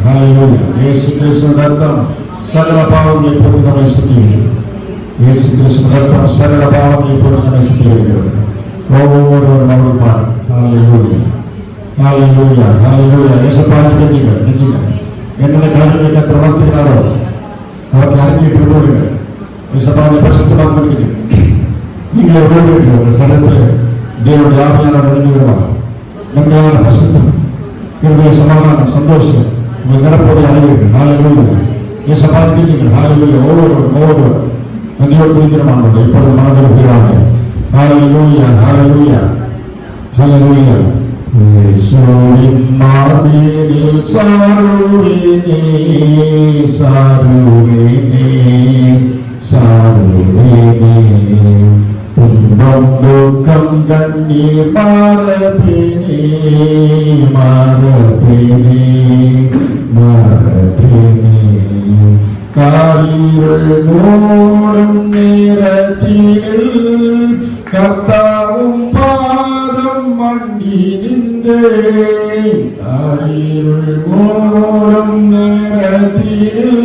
இயேசு கிறிஸ்துவின் ரத்தம் சகல பாவங்களை போட்டு நம்மை சுற்றியிருக்கிறது. இயேசு கிறிஸ்துவின் ரத்தம் சகல பாவங்களை போட்டு நம்மை சுற்றியிருக்கிறது. ஒவ்வொருவரும் அவர்கள் பாருங்கள். என்னென்ன காரியங்களை கர்த்தர் வளர்த்துகிறாரோ அவற்றை அறிக்கையிட்டு விடுங்கள். இயேசுவை பரிசுத்தமாக நீங்களே விடுவீர்கள். உங்கள் சரத்தில் தேவனுடைய ஆவியானவர் இறங்கி வருவார். நன்மையான பரிசுத்தம், இருதய சமாதானம், சந்தோஷம் உங்கள் நிரப்பதை அறிவீர்கள். ஹல்லேலூயா. இயேசுவை கேட்கிறீர்கள். ஹல்லேலூயா. ஒவ்வொரு நன்றியோடு துதிக்கிறோம். இப்பொழுது மனதில் போயிறாங்க. ஹல்லேலூயா, ஹல்லேலூயா, ஹல்லேலூயா. இயேசுவின் மார்பினில் சாருவேனே, சாருவேனே, சாருவேனே. துன்பம் துக்கம் கண்ணீர் மாறப்பேனே, மாறப்பேனே, மாறப்பேனே. காரிருள் மூடும் நேரத்தில் கர்த்தாவும் பாதம் மண்டி நின்றேன். காரிருள் மூடும் நேரத்தில்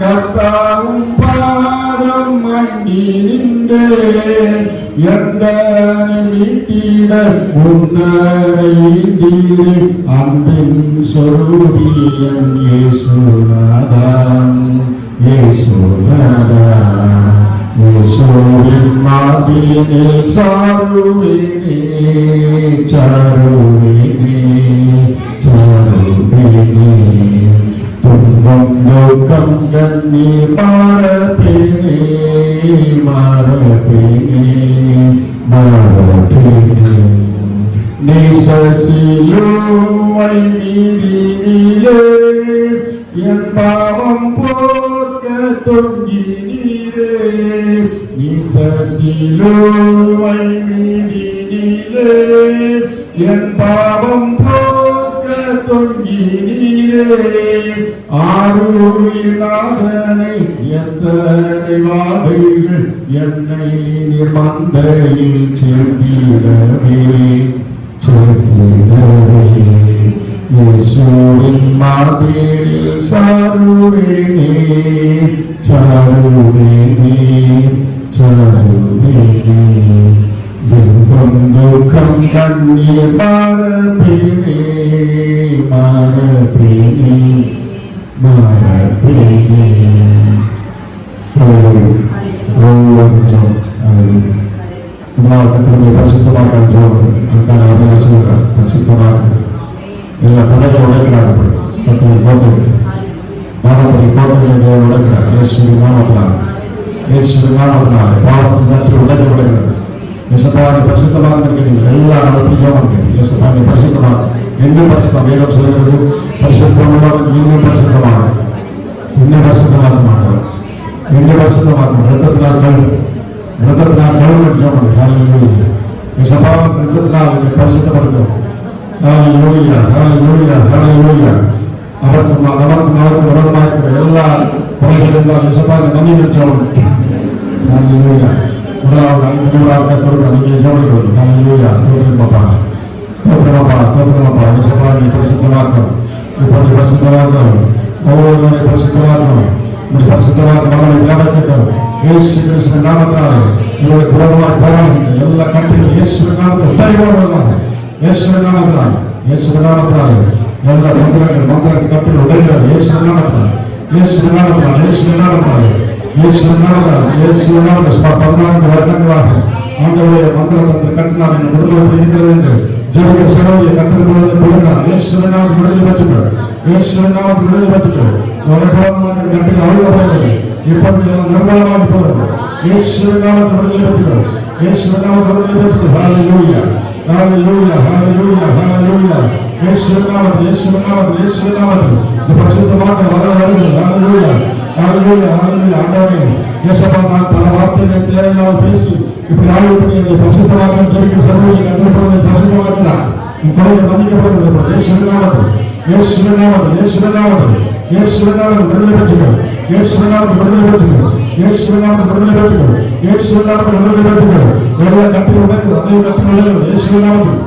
கர்த்தாவும் பாதம் மண்டி நின்றேன். எந்த வீட்டிட முன்னரை அன்பின் சொரூபியன் இயேசுநாதன், இயேசுநாதன். இயேசுவின் மார்பினில் சாருவேனே, சாருவேனே, சாருவேனே. துன்பம் துக்கம் கண்ணீர் மாறப்பேனே, மாறப்பேனே, மாறப்பேனே. சிலுவை மீதிலே என் பாவம் போக்க தொங்கினீரே. சிலுவை மீதிலே என் பாவம் போக்க தொங்கினீரே. ஆருயினாதனை எத்தனை வாதைகள் என்னை மந்தையில் சேர்த்திடவே, சேர்த்திடவே. இயேசுவின் மார்பினில் சாருவேனே, சாருவேனே, சாருவேனே. துன்பம் துக்கம் கண்ணீர் மாறப்பேனே, மாறப்பேனே, மாறப்பேனே. பரிசுத்தமாக பரிசுத்தமாக எல்லா தடைகளை உடைக்கிறார்கள். சத்திய கோட்டைகள் பாரம்பரிய கோட்டைகளை உடைக்கிறார். இயேசுவின் நாமத்தினால, இயேசுவின் நாமத்தினால பாவத்தின் கற்று உடைக்கப்படுகிறது. இயேசுவை பரிசுத்தமாக இருக்கிறீர்கள். எல்லா பிரியமாக இயேசுவை பரிசுத்தமாக இன்னும் பரிசுத்தம். வேதம் சொல்கிறது பரிசுத்தமாக இன்னும் பரிசுத்தமாக, இன்னும் பரிசுத்தமாக மாட்டோம், இன்னும் பரிசுத்தமாக ரத்தத்தினால் கழுவு, ரத்தத்தினால் கழுவு. இயேசுவை ரத்தத்தினால் பரிசுத்தப்படுத்தும். ஹல்லேலூயா, ஹல்லேலூயா, ஹல்லேலூயா. அவருக்கும் விரோதமாக எல்லா குறைகள் இருந்தால் இயேசுவை நன்றி பெற்றவர்கள். ஹல்லேலூயா. முதலாவது 5 நிமிடம் கொடுக்க நீங்கள் ஜெபம். ஹல்லேலூயா. ஸ்தோத்திரம் அப்பா, ஸ்தோத்திரம் அப்பா, ஸ்தோத்திரம் அப்பா. இயேசுவை பரிசுத்தமாக்கும், இப்பொழுது பரிசுத்தமாக்கும், ஒவ்வொருவரை பரிசுத்தமாக்கும். இப்படி பரிசுத்தமாக மகனை வியாபிக்கட்டும். இயேசு கிறிஸ்துவின் நாமத்தாலே இவர்களுக்கு விரோதமாக போராடுகின்ற எல்லா கட்டுகளும் இயேசுவின் நாமத்தில் உடைக்கப்படுவதாக. இயேசுவின் நாமத்தினால், இயேசுவின் நாமத்தினால் எல்லா மந்திரங்கள் மந்திர கட்டுகள் உடைக்கிறது. இயேசுவின் நாமத்தினால், இயேசுவின் நாமத்தினால், இயேசுவின் நாமத்தினால், இயேசுவின் நாமத்தால், இயேசுவின் நாமத்தில் 14 வருடங்களாக ஆண்டவருடைய மந்திரத்தை கட்டினார். என் குடும்பம் இருக்கிறது என்று ஜெபிக்கிற சகோதரி கத்திரங்களை தொடங்கலாம். இயேசுவின் நாமத்தில் விடுதலை பெற்றுக்கொள். இயேசுவின் நாமத்தில் விடுதலை பெற்றுக்கொள். கட்டில் அழுகப்படுகிறது. இப்பொழுது எல்லாம் நிர்மலமாக போகிறது. இயேசுவின் நாமத்தில் விடுதலை பெற்றுக்கொள். இயேசுவின் நாமத்தில் விடுதலை பெற்றுக்கொள். ஹல்லேலூயா, ஹல்லேலூயா, ஹல்லேலூயா, ஹல்லேலூயா. இயேசுவின் நாமத்தில், இயேசுவின் நாமத்தில், இயேசுவின் நாமத்தில் இந்த பரிசுத்தமாக வர வருகிறது. ஹல்லேலூயா, ஹல்லேலூயா, ஹல்லேலூயா. ஆண்டவரே, இயேசுவா, நான் பல வார்த்தைகளை தேவையில்லாமல் பேசி இப்படி ஆய்வு பண்ணி அதை பரிசுத்தமாக ஜெபிக்கிற சகோதரி கத்திரப்படுவதை பரிசுத்தமாக்கிறார். உன் குறையை மன்னிக்கப்படுகிறது. இயேசுவின் நாமத்தில், இயேசுவின் நாமத்தில், இயேசுவின் நாமத்தில், இயேசுவின் நாமத்தில் விடுதலை பெற்றுக்கொள். இயேசுவின் நாமத்தில் விடுதலை பெற்றுக்கொள். இயேசுவின் நாமத்தில் விடுதலை பெற்றுக்கொள். இயேசுவின் நாமத்தில் விடுதலை பெற்றுக்கொள். எல்லா கட்டில் உடைக்கிறது, அதையும் கட்டில் உடைக்கிறது. இயேசுவின் நாமத்தில்,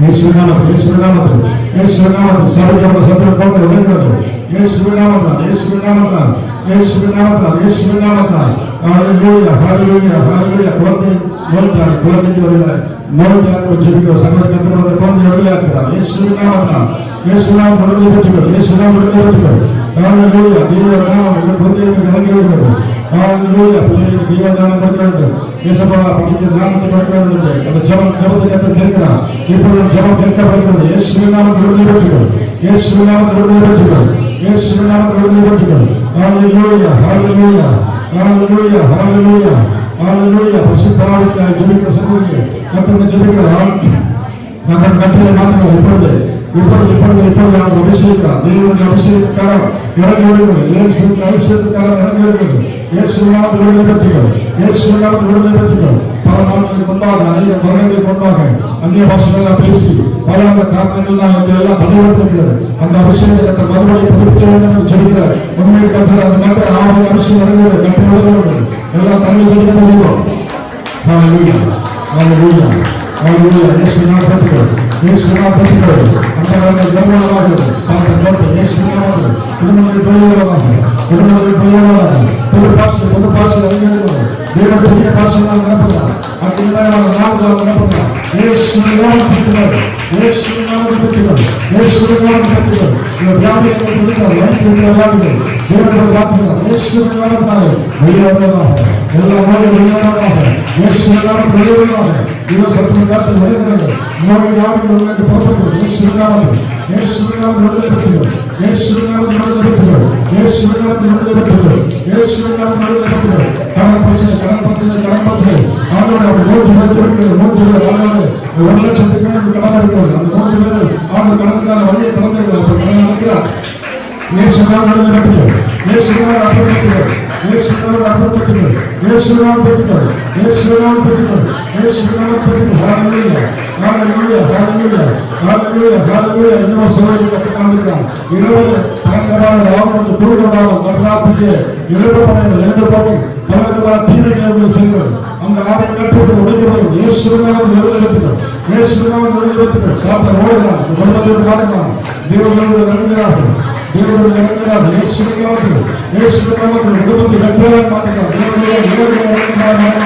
இயேசுவின் நாமத்தில், இயேசுவின் நாமத்தில், இயேசுவின் நாமத்தில் சபையோட சத்திர போட்டு உடைக்கிறது. இயேசுவின் நாமத்தில், இயேசுவின் நாமத்தில், இயேசுவின் நாமத்தில், இயேசுவின் நாமத்தில். ஹல்லேலூயா, ஹல்லேலூயா, ஹல்லேலூயா. குழந்தை நோய்க்காக, குழந்தைக்கு வருகிற நோய்க்காக ஜெபிக்கிற சகோதரி கத்திரப்படுவதை குழந்தை விடுதலையாக்கிறார். இயேசுவின் நாமத்தில், இயேசுவின் நாமத்தில் விடுதலை பெற்றுக்கொள். இயேசுவின் நாமத்தில் விடுதலை பெற்றுக்கொள். ஹல்லேலூயா. தேவ நாமம் எங்கள் குழந்தைகளுக்கு கலங்கி வருகிறது. ஹல்லேலூயா. பிள்ளைகளுக்கு தேவ ஞானம் கொடுக்க வேண்டும். இயேசுவா, படிக்க ஞானத்தை கொடுக்க வேண்டும். அந்த ஜெபத்தை கத்தர் கேட்கிறார். இப்பொழுது ஜெபம் கேட்கப்படுகிறது. இயேசுவின் நாமத்தில் விடுதலை பெற்றுக்கொள். இயேசுவின் நாமத்தில் விடுதலை பெற்றுக்கொள். இயேசுவின் நாமத்தில் விடுதலை பெற்றுக்கொள். ஹல்லேலூயா, ஹல்லேலூயா, ஹல்லேலூயா, ஹல்லேலூயா, ஹல்லேலூயா. பரிசுத்த ஆவியானவரால் ஜெபிக்கிற சகோதரிகள் கத்தர் ஜெபிக்கிறார். கத்தர் கட்டளை மாற்றுகிறார். இப்பொழுது அவர் அபிஷேகிக்கிறார். தேவனுடைய அபிஷேகக்காரர் இறங்கி வருகிறது. இயேசுவின் அபிஷேகக்காரர் இறங்கி வருகிறது. இயேசுவின் நாமத்தில் விடுதலை பெற்றுக்கொள். இயேசுவின் நாமத்தில் விடுதலை பெற்றுக்கொள். பல நாட்களுக்கு முன்பாக, அநேக வருடங்களுக்கு முன்பாக அந்நிய பாஷைகளாக பேசி பல அந்த காரணங்கள்லாம் எல்லாம் தடைபட்டிருக்கிறது. அந்த அபிஷேகத்தை மறுபடியும் புதுப்பிக்க வேண்டும் என்று சொல்கிறார். உண்மையை கற்று அந்த நாட்டில் ஆறு அபிஷேகம் இறங்குகிறது. கட்டி விடுகிறது. எல்லாம் தண்ணீர் எடுக்க முடியும். ஹல்லேலூயா, ஹல்லேலூயா, ஹல்லேலூயா. இயேசுவின் நாமத்தில், இயேசுவின் நாமத்தில் அந்த ஜெபமாகிறது. சாப்பிட்ட நோட்டு இயேசுவின் நாமத்தில் குடும்பங்கள் பெரியவர்களாக, குடும்பங்கள் பெரியவர்களாக புது பாஷை அறிஞர்கள் தேவன் புதிய பாஷைகளால் நிரப்புகிறார். அப்படிதான் நாமங்களால் நிரப்புகிறார். இயேசுவின் நாமத்தில் பெற்றுகிறார். இயேசுவின் நாமத்தில் பெற்றுகிறார். இயேசுவின் நாமத்தில் பெற்றுகிறார். இந்த வியாதியை கொடுக்கிறார். வயிற்று வியாதிகள் தேவன் மாற்றுகிறார். இயேசுவின் நாமத்தாலே வெளியாடுவதாக, எல்லா நோயும் வெளியாடுவதாக, இயேசுவின் நாமத்தில் வெளியாடுவதாக. இதோ சற்று காலத்தில் வருகிறது. நோய் வியாதிகள் உங்களுக்கு புறப்படுகிறது. இயேசுவின் நாமத்தில், இயேசுவின் நாமத்தில் விடுதலை பெற்றுகிறார். இயேசுவின் நாமத்தில் விடுதலை பெற்றுகிறார். இயேசுவின் நாமத்தில் விடுதலை பெற்றுகிறார். இயேசுவின் நாமத்தில் விடுதலை பெற்றுகிறார். கடன் பிரச்சனை, கடன் பிரச்சனை, கடன் பிரச்சனை. ஆண்டவரே, அவர் 3 பேர் இருக்கிறது. 3 பேர் ஆண்டவரே 1 லட்சத்துக்கு மேல் கடன் இருக்கிறது. அந்த 3 பேர் ஆண்டவர் கடனுக்கான வழியை திறந்திருக்கிறார். கடன் அடைக்கிறார். இயேசுவின் நாமத்தில் விடுதலை பெற்றுகிறார். இயேசுவின் நாமத்தில் அற்புதம் பெற்றுகிறார். இயேசுவின் நாமத்தில் அற்புதம் பெற்றுகிறார். இயேசுவின் நாமத்தில் பெற்றுகிறார். இயேசுவின் நாமத்தில் பெற்றுகிறார். இயேசுவின் நாமத்தில் பெற்றுகிறார். ஹல்லேலூயா, ஹல்லேலூயா, ஹல்லேலூயா, ஹல்லேலூயா, ஹல்லேலூயா. இன்னும் சோதனை கற்றுக்கொண்டிருக்கிறார். 20 பயங்கரமான ராவணனுக்கு தூண்டுண்டாகும் நடராத்திரிக்கு எழுந்து போட்டு பலவிதமான தீமைகளை செய்வது. அந்த ஆவியை கட்டுப்பட்டு உடைக்கப்படும். இயேசுவின் நாமத்தில் விடுதலை பெற்றுகிறார். இயேசுவின் நாமத்தில் விடுதலை பெற்றுகிறார். சாப்பிட ஓடுகிறார். குடும்பத்தோடு வாழ்கிறார். தேவனோடு இறங்குகிறார்கள். தேவனோடு இறங்குகிறார்கள். இயேசுவின் நாமத்தில், இயேசுவின் நாமத்தில் குடும்பத்தை வெற்றியாக மாற்றுகிறார். தேவனுடைய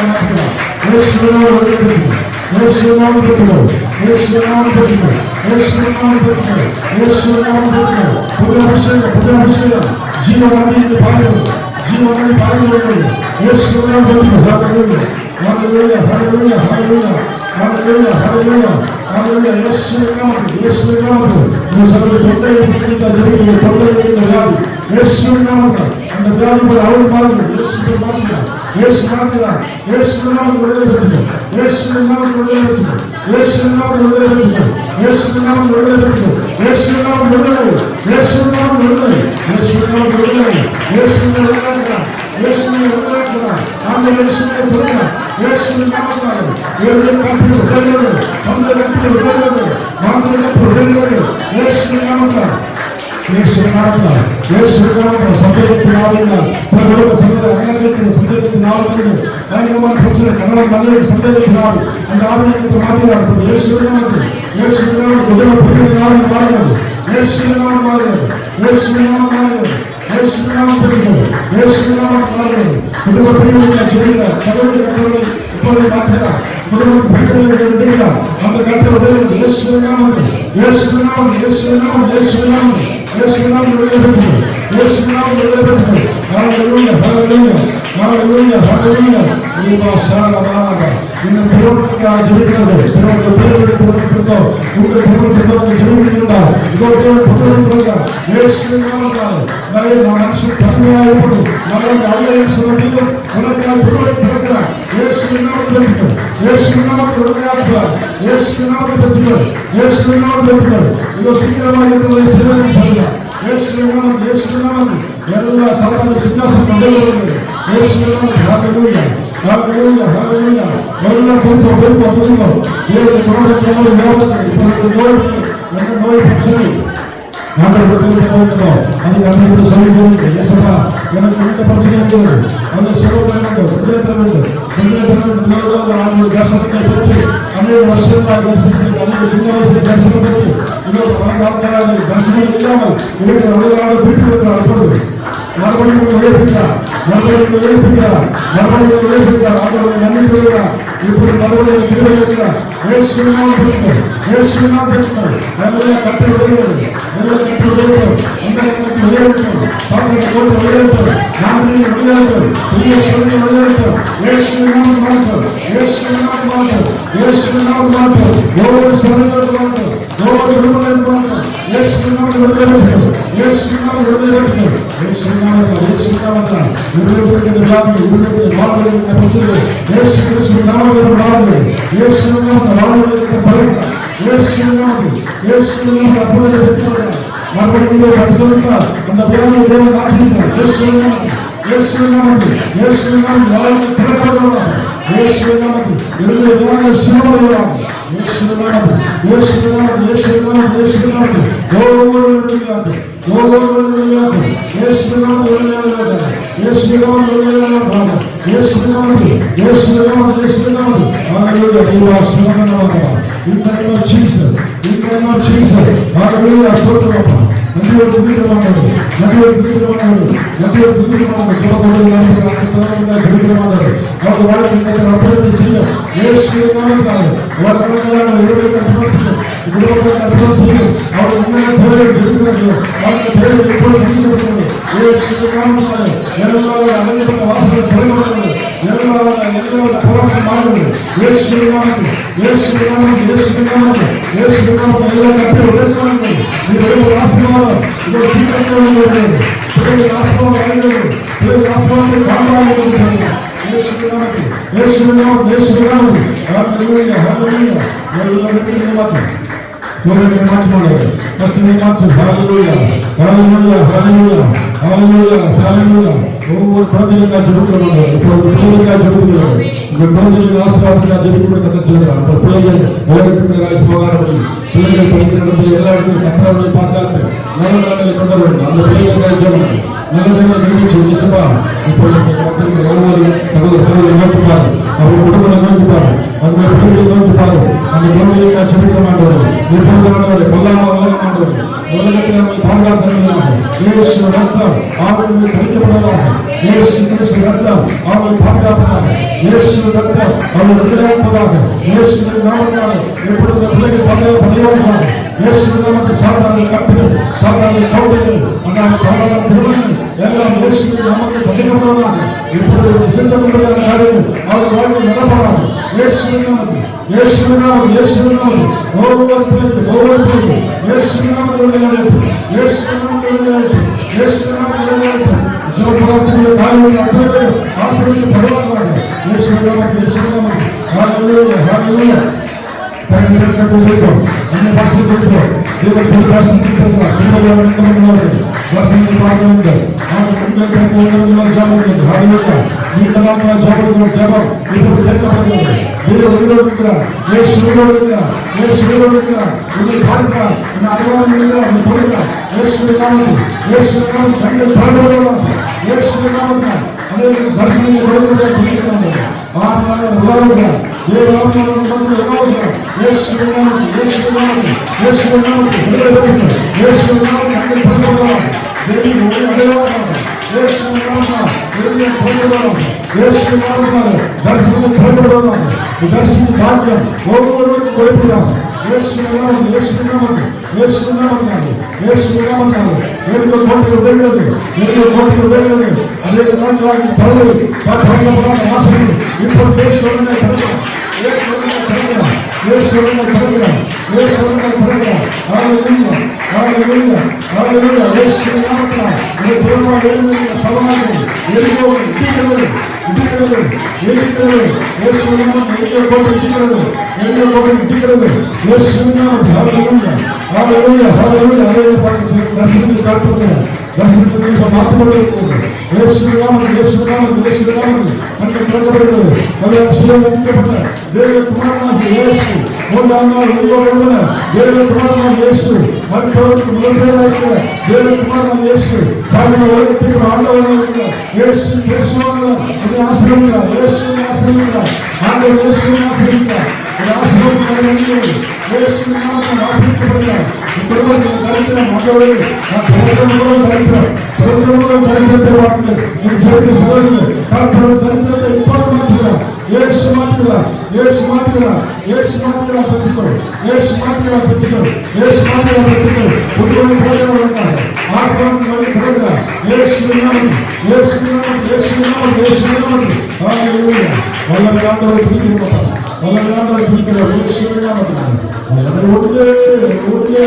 மாற்றுகிறார். இயேசுவின் நாமத்தில் விடுதலை பெற்றுகிறார். இயேசுவின் நாமத்தில் பெற்றுகிறார். இயேசுவின் நாமத்தில் பெற்றுகிறார். இயேசுவின் நாமத்தில் பெற்றுகிறார். இயேசுவின் நாமத்தில் பெற்றுகிறார். புது அபிஷேகம், புது அபிஷேகம். ஜீவநதிக்கு பாருங்கள், ஜீவநதி பாருங்கள். இயேசுவின் நாமத்தில் பெற்றுகிறார். ஹல்லேலூயா, ஹல்லேலூயா, ஹல்லேலூயா, ஹல்லேலூயா, ஹல்லேலூயா, ஹல்லேலூயா. இயேசுவின் நாமத்தில், இயேசுவின் நாமத்தில் இந்த சபையை தொண்டையை பிடித்த ஜெபிக்கிற தொண்டையை வியாதி இயேசுவின் நாமத்தில் அந்த வியாதி போய் அவள் பாருங்கள். இயேசுவை மாற்றுகிறார். இயேசு மாற்றுகிறார். இயேசுவின் நாமத்தில் விடுதலை பெற்றுகிறார். இயேசுவின் நாமத்தில் விடுதலை பெற்றுகிறார். இயேசுவின் நாமத்தில் விடுதலை பெற்றுகிறார். இயேசுவின் நாமத்தில் விடுதலை பெற்றுகிறார். இயேசுவின் நாமத்தில் விடுதலை. இயேசுவின் நாமத்தில் விடுதலை. இயேசுவின் நாமத்தில் விடுதலை. இயேசுவின் விடுதலைக்கிறார். இயேசுவின் விடுதலைக்கிறார். ஆண்டவர் இயேசுவை கொடுக்கிறார். இயேசுவின் நாமத்தில் ஏழை காப்பில் விடுதலை, சொந்த கட்டில் விடுதலை, மாந்திர கட்டில் விடுதலை. இயேசுவின் நாமத்தில், இயேசுவின் நாமத்தில், இயேசுவின் நாமத்தில் சந்தேகத்தின் ஆவியினால் சில குடும்ப சந்தேகத்தின் சந்தேகத்தின் ஆவிகள் பயங்கரமான பிரச்சனை, கணவன் மனைவி சந்தேகத்தின் ஆவி அந்த ஆவியத்தை மாற்றுகிறார். இயேசுவின் நாமத்தில், இயேசுவின் நாமத்தில் குடும்ப பிரிவின் ஆவி மாறுகிறது. இயேசுவின் நாமம் மாறுகிறது. இயேசுவின் நாமம் மாறுகிறது. இயேசுவின் நாமம் பெறுகிறது. இயேசுவின் நாமம் மாறுகிறது. குடும்ப பிரிவினை செய்கிறார். கடவுளை கட்டளை இப்பொழுது மாற்றுகிறார். குடும்ப பிரிவினை விடுகிறார். அந்த கட்டளை விடுகிறது. இயேசுவின் நாமத்தில், இயேசுவின் நாமத்தில், இயேசுவின் நாமம், இயேசுவின் நாமத்தில், இயேசுவின் நாமத்தில் விடுதலை பெறுகிறது. இயேசுவின் நாமத்தில் விடுதலை பெறுகிறது. ஹல்லேலூயா, ஹல்லேலூயா, ஹalleluya ஹalleluya நீமா ஷாலவாக இந்த திருவனுக்காக ஜெபிக்கிறது திருவனுக்கு பேருக்கு கொடுத்திருக்கோ உங்க திருவனுக்கு ஜெபிக்கிறீங்களா இதோ புத்தகத்துல இயேசுவின் நாமத்தால் நிறைய மனுஷன் தன்மையாக இருப்பது நல்ல அல்லையை சொல்லிட்டு உனக்காக திருவனை திறக்கிறார் இயேசுவின் நாமத்தில் இயேசுவின் நாமத்தில் உடையாடுவார் இயேசுவின் நாமத்தில் பெற்றுகிறார் இயேசுவின் நாமத்தில் பெற்றுகிறார் இதோ சீக்கிரமாக இருந்ததை செய்வதை சொல்கிறார் இயேசுவின் நாமத்தில் எல்லா சாதாரண சிங்காசனம் கொண்டு இயேசுவின் நாமத்தில் ஹalleluya ஹalleluya ஹalleluya எல்லா பொறுப்பு தேவனுடைய குணத்தினால ஞாபகம் இப்பொழுது நோய் பிரச்சனை ஆண்டவருடைய போகிறோம் அது கண்டிப்பாக சொல்லிட்டு இயேசுவா எனக்கு இந்த பிரச்சனை இருக்குது அது சிவபெருமானுக்கு விடுதலை ஆண்டு தரிசனத்தை பெற்று 12 வருஷமாக தரிசனத்தை அன்னைக்கு சின்ன வயசுல தரிசனம் பெற்று இன்னொரு 14 தரிசனம் இல்லாமல் இருக்கிற அழகாக திருப்பி இருக்கிறார் அப்பொழுது மறுபடியும் உயர்த்திக்கிறார் அவருடைய நன்றி கொள்கிறார் இப்படி மறுபடியும் திரும்ப இருக்கிறார் இயேசுவினால் பெற்றுக்கள் எல்லாம் கற்று விடுகிறது எல்லாம் கற்று விடுகிறது அந்த விளையாட்டு சாதனை போட்டு விளையாட்டு நாட்டில் விளையாட்டு பெரிய சொல்லி விளையாட்டு இயேசுவினால் மாற்று ஒவ்வொரு சபையோடு மாற்று ஒவ்வொரு விடுமுறை மாற்று இயேசுவினால் விடுதலை இயேசுவினால் மறுபடியும் பரிசோதித்தார் அந்த வியாதியை தேவன் ஆச்சரித்தார் இயேசுவின் திறப்படுவதாக இயேசுவின் வியாதிகள் சுமப்படுவதாக ஒவ்வொரு குழந்தைகளுக்காக ஜெபிக்கிறோம் இப்பொழுது பிள்ளைகளுக்காக ஜெபிக்கிறோம் உங்கள் குழந்தைகளின் ஆசீர்வாதத்துக்காக ஜெபிக்கும்படி கத்த சொல்கிறார் இப்போ பிள்ளைகள் உலகத்துக்கு நேராக போகாதபடி பிள்ளைகள் படிக்கிற இடத்துல எல்லா இடத்துலையும் கத்தரவர்களை பார்க்காது நல்ல நிலைமையை கொண்டு வேண்டும் அந்த பிள்ளைகளுக்காக ஜெபம் நல்ல நிலைமை நிகழ்ச்சி விசுவா இப்பொழுது ஒவ்வொரு சகோதர நோக்கிப்பாரு அவர் குடும்பத்தை நோக்கிப்பாரு அந்த பிள்ளைகளை நோக்கிப்பாரு அந்த குழந்தைகளுக்காக ஜெபிக்க மாட்டவர் இப்பொழுதானவரை பொல்லாத மாட்டவர் உலகத்தில் அவரை பாதுகாக்க இயேசு ரத்தம் அவர்கள் தடுக்கப்படுவதாக இயேசு கிறிஸ்து ரத்தம் அவர்களை பாதுகாப்பதாக இயேசு ரத்தம் அவர்கள் விடுதலையாக்குவதாக இயேசு நாமத்தினாலே எப்பொழுது பிள்ளைகள் பாதுகாப்படைவார்களாக இயேசு நாமத்தில் சாதாரண கட்டுகள் சாதாரண கவுடைகள் அந்த பாதாள திருமணங்கள் எல்லாம் இயேசு நாமத்தில் தடுக்கப்படுவதாக இப்பொழுது சிந்தனையான காரியங்கள் அவர்கள் வாழ்க்கை நடப்பதாக இயேசு நாமத்தில் ஒவ்வொரு பிள்ளைகள் இயேசு நாமத்தில் காரியங்கள் அத்தனை பேர் ஆசீர்வதிக்கப்படுவார்களாக இயேசு நாமத்தில் अन्य भाषा देवर परिभाषा वर्षन पार्लियामेंट और मंडल को जाबल हालेलुया नी कलाम जाबल जाबल ఇప్పుడు లేకపోతే దేవుడు విరోధించరా యేసు విరోధించరా ఉన్ని భారత ఉన్న అధికారంలో ఉన్న పొడిగా యేసు నామం కంటే ప్రాణవల్ల యేసు నామం అనేక దర్శనం విరోధించే తీర్చుకున్నాడు ఆత్మల ఉదాహరణ దేవుడు మనకు ఉదాహరణ యేసు నామం యేసు నామం కంటే ప్రాణవల్ల దేవుడు అడగవల్ల యేసు నామం దేవుని పొందడం యేసు నామం దర్శనం పొందడం దర్శన భాగ్యం ఒక్కొక్కరికి కొడుకున్నాం இயேசுவின் நாமத்தில் இயேசுவின் நாமத்தில் இயேசுவின் நாமத்தில் இயேசுவின் நாமத்தில் எரிகோ கோட்டை உடைகிறது எரிகோ கோட்டை உடைகிறது அதே நாட்களாக தவறு பாதுகாக்கப்படாத ஆசைகள் இப்போது இயேசுவின் தருகிறார் இயேசுவின் தருகிறார் இயேசுவின் தருகிறார் இயேசுவின் தருகிறார் ஹalleluya ஹalleluya ஹalleluya இயேசுவின் நாமத்தில் இந்த புறமா எழுந்திருக்கிற சவால்கள் எரிகோ இடிக்கிறது இடிக்கிறது இடிக்கிறது இயேசுவின் நாமத்தில் எரிகோ கோட்டை இடிக்கிறது எரிகோ கோட்டை இடிக்கிறது இயேசுவின் நாமத்தில் ஹalleluya ஹalleluya ஹalleluya அதே பாருங்க தரிசனத்தை காட்டுங்க தரிசனத்தை இப்ப மாற்றப்படுகிறது இயேசுவின் நாமத்தில் இயேசுவின் நாமத்தில் இயேசுவின் நாமத்தில் கண்கள் திறக்கப்படுகிறது கல்யாண சிலுவையில் அடிக்கப்பட்ட தேவகுமாரனாகிய இயேசு மூன்றாம் நாள் உயிரோடு தேவகுமாரனாகிய இயேசு மருத்துவருக்கு முதல் பேராக இருக்கிற தேவகுமாரனாகிய இயேசு சாதன உலகத்திற்கு ஆண்டவராக இருக்கிற இயேசு கிறிஸ்துவாக இதை ஆசீர்வதிக்கிறார் இயேசுவை ஆசீர்வதிக்கிறார் ஆண்டவர் இயேசுவை ஆசீர்வதிக்கிறார் ஒரு ஆசீர்வாதம் இயேசுவின் நாமத்தில் ஆசீர்வதிக்கப்படுகிறார் குடும்பத்தில் தரித்திரம் ஆண்டவரே நான் பிறந்தவர்களும் தரித்திரம் பிறந்தவர்களும் தரித்திரத்தை வாருங்கள் என் ஜெபத்தை சகோதரர்களே கர்த்தர் தரித்திரத்தை இப்போது மாற்றுகிறார் இயேசு மாற்றுகிறார் இயேசு மாற்றுகிறார் இயேசு மாற்றுகிறார் பெற்றுக்கொள் இயேசு மாற்றுகிறார் பெற்றுக்கொள் இயேசு மாற்றுகிறார் பெற்றுக்கொள் புதுவனை பிறந்தவர்களாக ஆசீர்வாதம் வழி பிறகுகிறார் இயேசுவின் நாமத்தில் இயேசுவின் நாமத்தில் இயேசுவின் நாமத்தில் இயேசுவின் நாமத்தில் ஹalleluya வல்லமை ஆண்டவரை துதிக்கிறோம் வல்லமை ஆண்டவரை துதிக்கிறோம் இயேசுவின் நாமத்தில் வல்லமை ஒன்றே ஒன்றே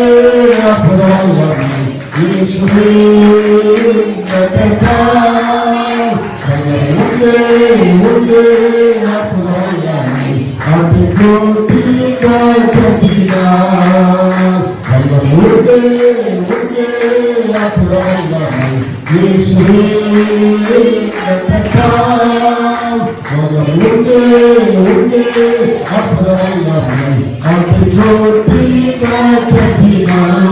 அற்புதமாய் இயேசுவின் கர்த்தர் வல்லமை ஒன்றே ஒன்றே அற்புதமாய் ஆண்டிகோட்டி காத்தினார் வல்லமை ஒன்றே ஒன்றே அற்புதமாய் இயேசுவின் கர்த்தர் வல்லமை ஒன்றே ஒன்றே அற்புதமாய் ஆண்டிகோட்டி காத்தினார்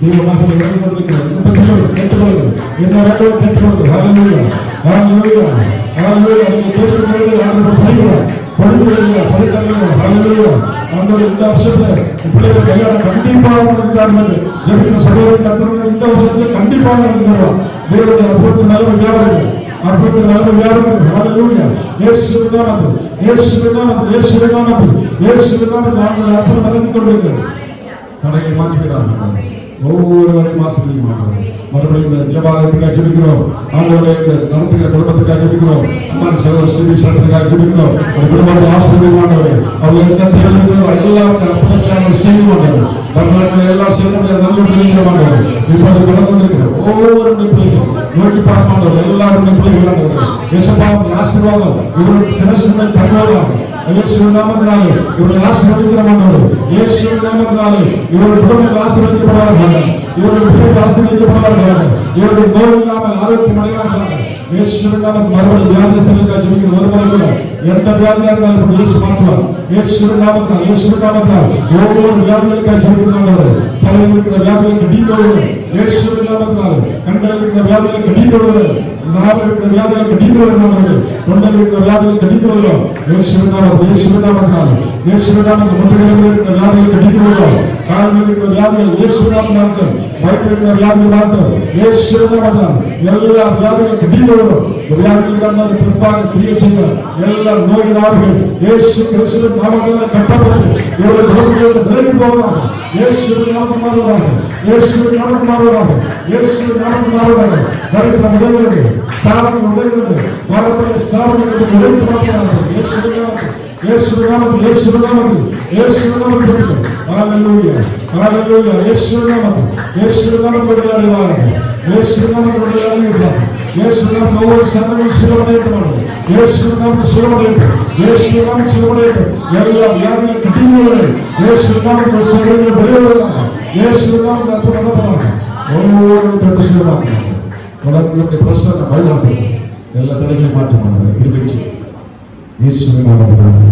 தேவமாக இருக்கிறது பெற்றுக்கொள்ளுங்கள் என்ன வேண்டும் பெற்றுக்கொள்ளுங்கள் ஹalleluya ஹalleluya ஹalleluya நீங்கள் கேட்கும்போது யாரும் படிக்கிறாங்க ஹalleluya ஆண்டவர் இந்த வருஷத்துல பிள்ளைகள் கல்யாணம் கண்டிப்பாக நடந்தார்கள் ஜெபிக்கிற சகோதரன் கர்த்தர் இந்த வருஷத்துல கண்டிப்பாக நடந்துருவார் தேவனுடைய அற்புதத்தின் நல்ல வியாபாரம் அற்புதத்தின் நல்ல வியாபாரம் ஹalleluya இயேசுவின் நாமத்தில் இயேசுவின் நாமத்தில் இயேசுவின் நாமத்தில் இயேசுவின் நாமத்தில் ஆண்டவர் அற்புதம் நடந்து கொண்டிருக்கிறது தடையை மாற்றுகிறார்கள் ஒவ்வொருவரையும் ஆசீர்வதிப்பார்கள் மறுபடியும் இந்த ஜெபத்துக்காக ஜெபிக்கிறோம் ஆண்டவரே இந்த நடத்துகிற குடும்பத்துக்காக ஜெபிக்கிறோம் அம்மா சகோதர ஸ்ரீவிஷத்துக்காக ஜெபிக்கிறோம் அந்த குடும்பத்தை ஆசீர்வதிப்பாண்டவரே அவங்க என்ன தேவைகளோ எல்லாத்தையும் அற்புதமாக செய்வாண்டவர் நம்மளுக்கு எல்லாம் செய்ய முடியாத நல்ல தெரிவிக்க மாட்டவர் இப்போது கடந்து கொண்டிருக்கிறோம் ஒவ்வொரு பிள்ளைகளும் நோக்கி பார்ப்பாண்டவர் எல்லாருடைய பிள்ளைகள் இயேசுவின் ஆசீர்வாதம் இவருக்கு சின்ன சின்ன தன்னோடாக இயேசுவின் நாமத்தினாலே இவர்கள் ஆசீர்வதிக்கிறவர்கள் இயேசுவின் நாமத்தினாலே இவர்கள் குடும்பங்கள் ஆசீர்வதிக்கப்படுவார்கள் இவர்கள் பிள்ளைகள் ஆசீர்வதிக்கப்படுவார்கள் இவர்கள் நோய் இல்லாமல் ஆரோக்கியம் அடைவார்கள் இயேசுவின் நாமத்தில் மறுபடியும் வியாதிஸ்தர்களுக்காக ஜெபிக்கிற ஒருமுறை கூட எந்த வியாதியாக இருந்தாலும் இயேசு மாற்றுவார் இயேசுவின் நாமத்தினால் இயேசுவின் நாமத்தினால் ஒவ்வொரு வியாதிகளுக்காக ஜெபிக்கிறவர்கள் தலையில் இருக்கிற வியாதிகளை கடித்தவர்கள் இயேசுவின் நாமத்தினால் கண்களில் இருக்கிற வியாதிகளை கடித்தவர்கள் நாவில் இருக்கிற வியாதிகளை கடித்தவர்கள் தொண்டையில் இருக்கிற வியாதிகளை கடித்தவர்கள் இயேசுவின் நாமத்தில் இயேசுவின் நாமத்தினால் இயேசுவின் நாமத்தில் முதுகில் இருக்கிற வியாதிகளை கடித்தவர்கள் காலில் இருக்கிற வியாதிகள் இயேசுவின் நாமத்தில் வயிற்றில் இருக்கிற வியாதிகள் மாற்றம் இயேசுவின் நாமத்தினால் எல்லா வியாதிகளை கடித்தவர்கள் வியாதிகளுக்கான பிற்பாக கிரியை செய்ய எல்லா நோயினார்கள் இயேசு கிறிஸ்துவின் நாமத்தினால் கட்டப்பட்டு இவர்கள் குடும்பங்களோடு விலகி போவதாக இயேசுவின் நாமம் மாறுவதாக இயேசுவின் நாமம் மாறுவதாக இயேசுவின் நாமம் மாறுவதாக தரித்திரம் உடைகிறது சாபங்கள் உடைகிறது வரப்படைய சாபங்களுக்கு உடைத்து மாற்றுகிறார்கள் இயேசுவின் நாமத்தில் இயேசுவின் நாமத்தில் இயேசுவின் நாமத்தில் இயேசுவின் நாமத்தில் ஹalleluya ஹalleluya இயேசுவின் நாமத்தில் இயேசுவின் நாமத்தில் விடுதலையாகிறார்கள் இயேசுவின் நாமத்தில் விடுதலையாகிறார்கள் இயேசுவின் நாமத்தில் ஒவ்வொரு சந்தமும் சுகமடையட்டும் இயேசுவின் நாமத்தில் சுகமடையட்டும் இயேசுவின் நாமத்தில் சுகமடையட்டும் எல்லா வியாதிகளும் கடினங்கள் இயேசுவின் நாமத்தில் சகலங்கள் வெளியேறுவதாக இயேசுவின் நாமத்தில் அற்புதம் நடப்பதாக ஒவ்வொரு தட்டு சுகமாக உலகங்களுடைய பிரசன்ன வழிநடத்தும் எல்லா தடைகளையும் மாற்றமாக கிருபை இயேசுவின் நாமத்தில்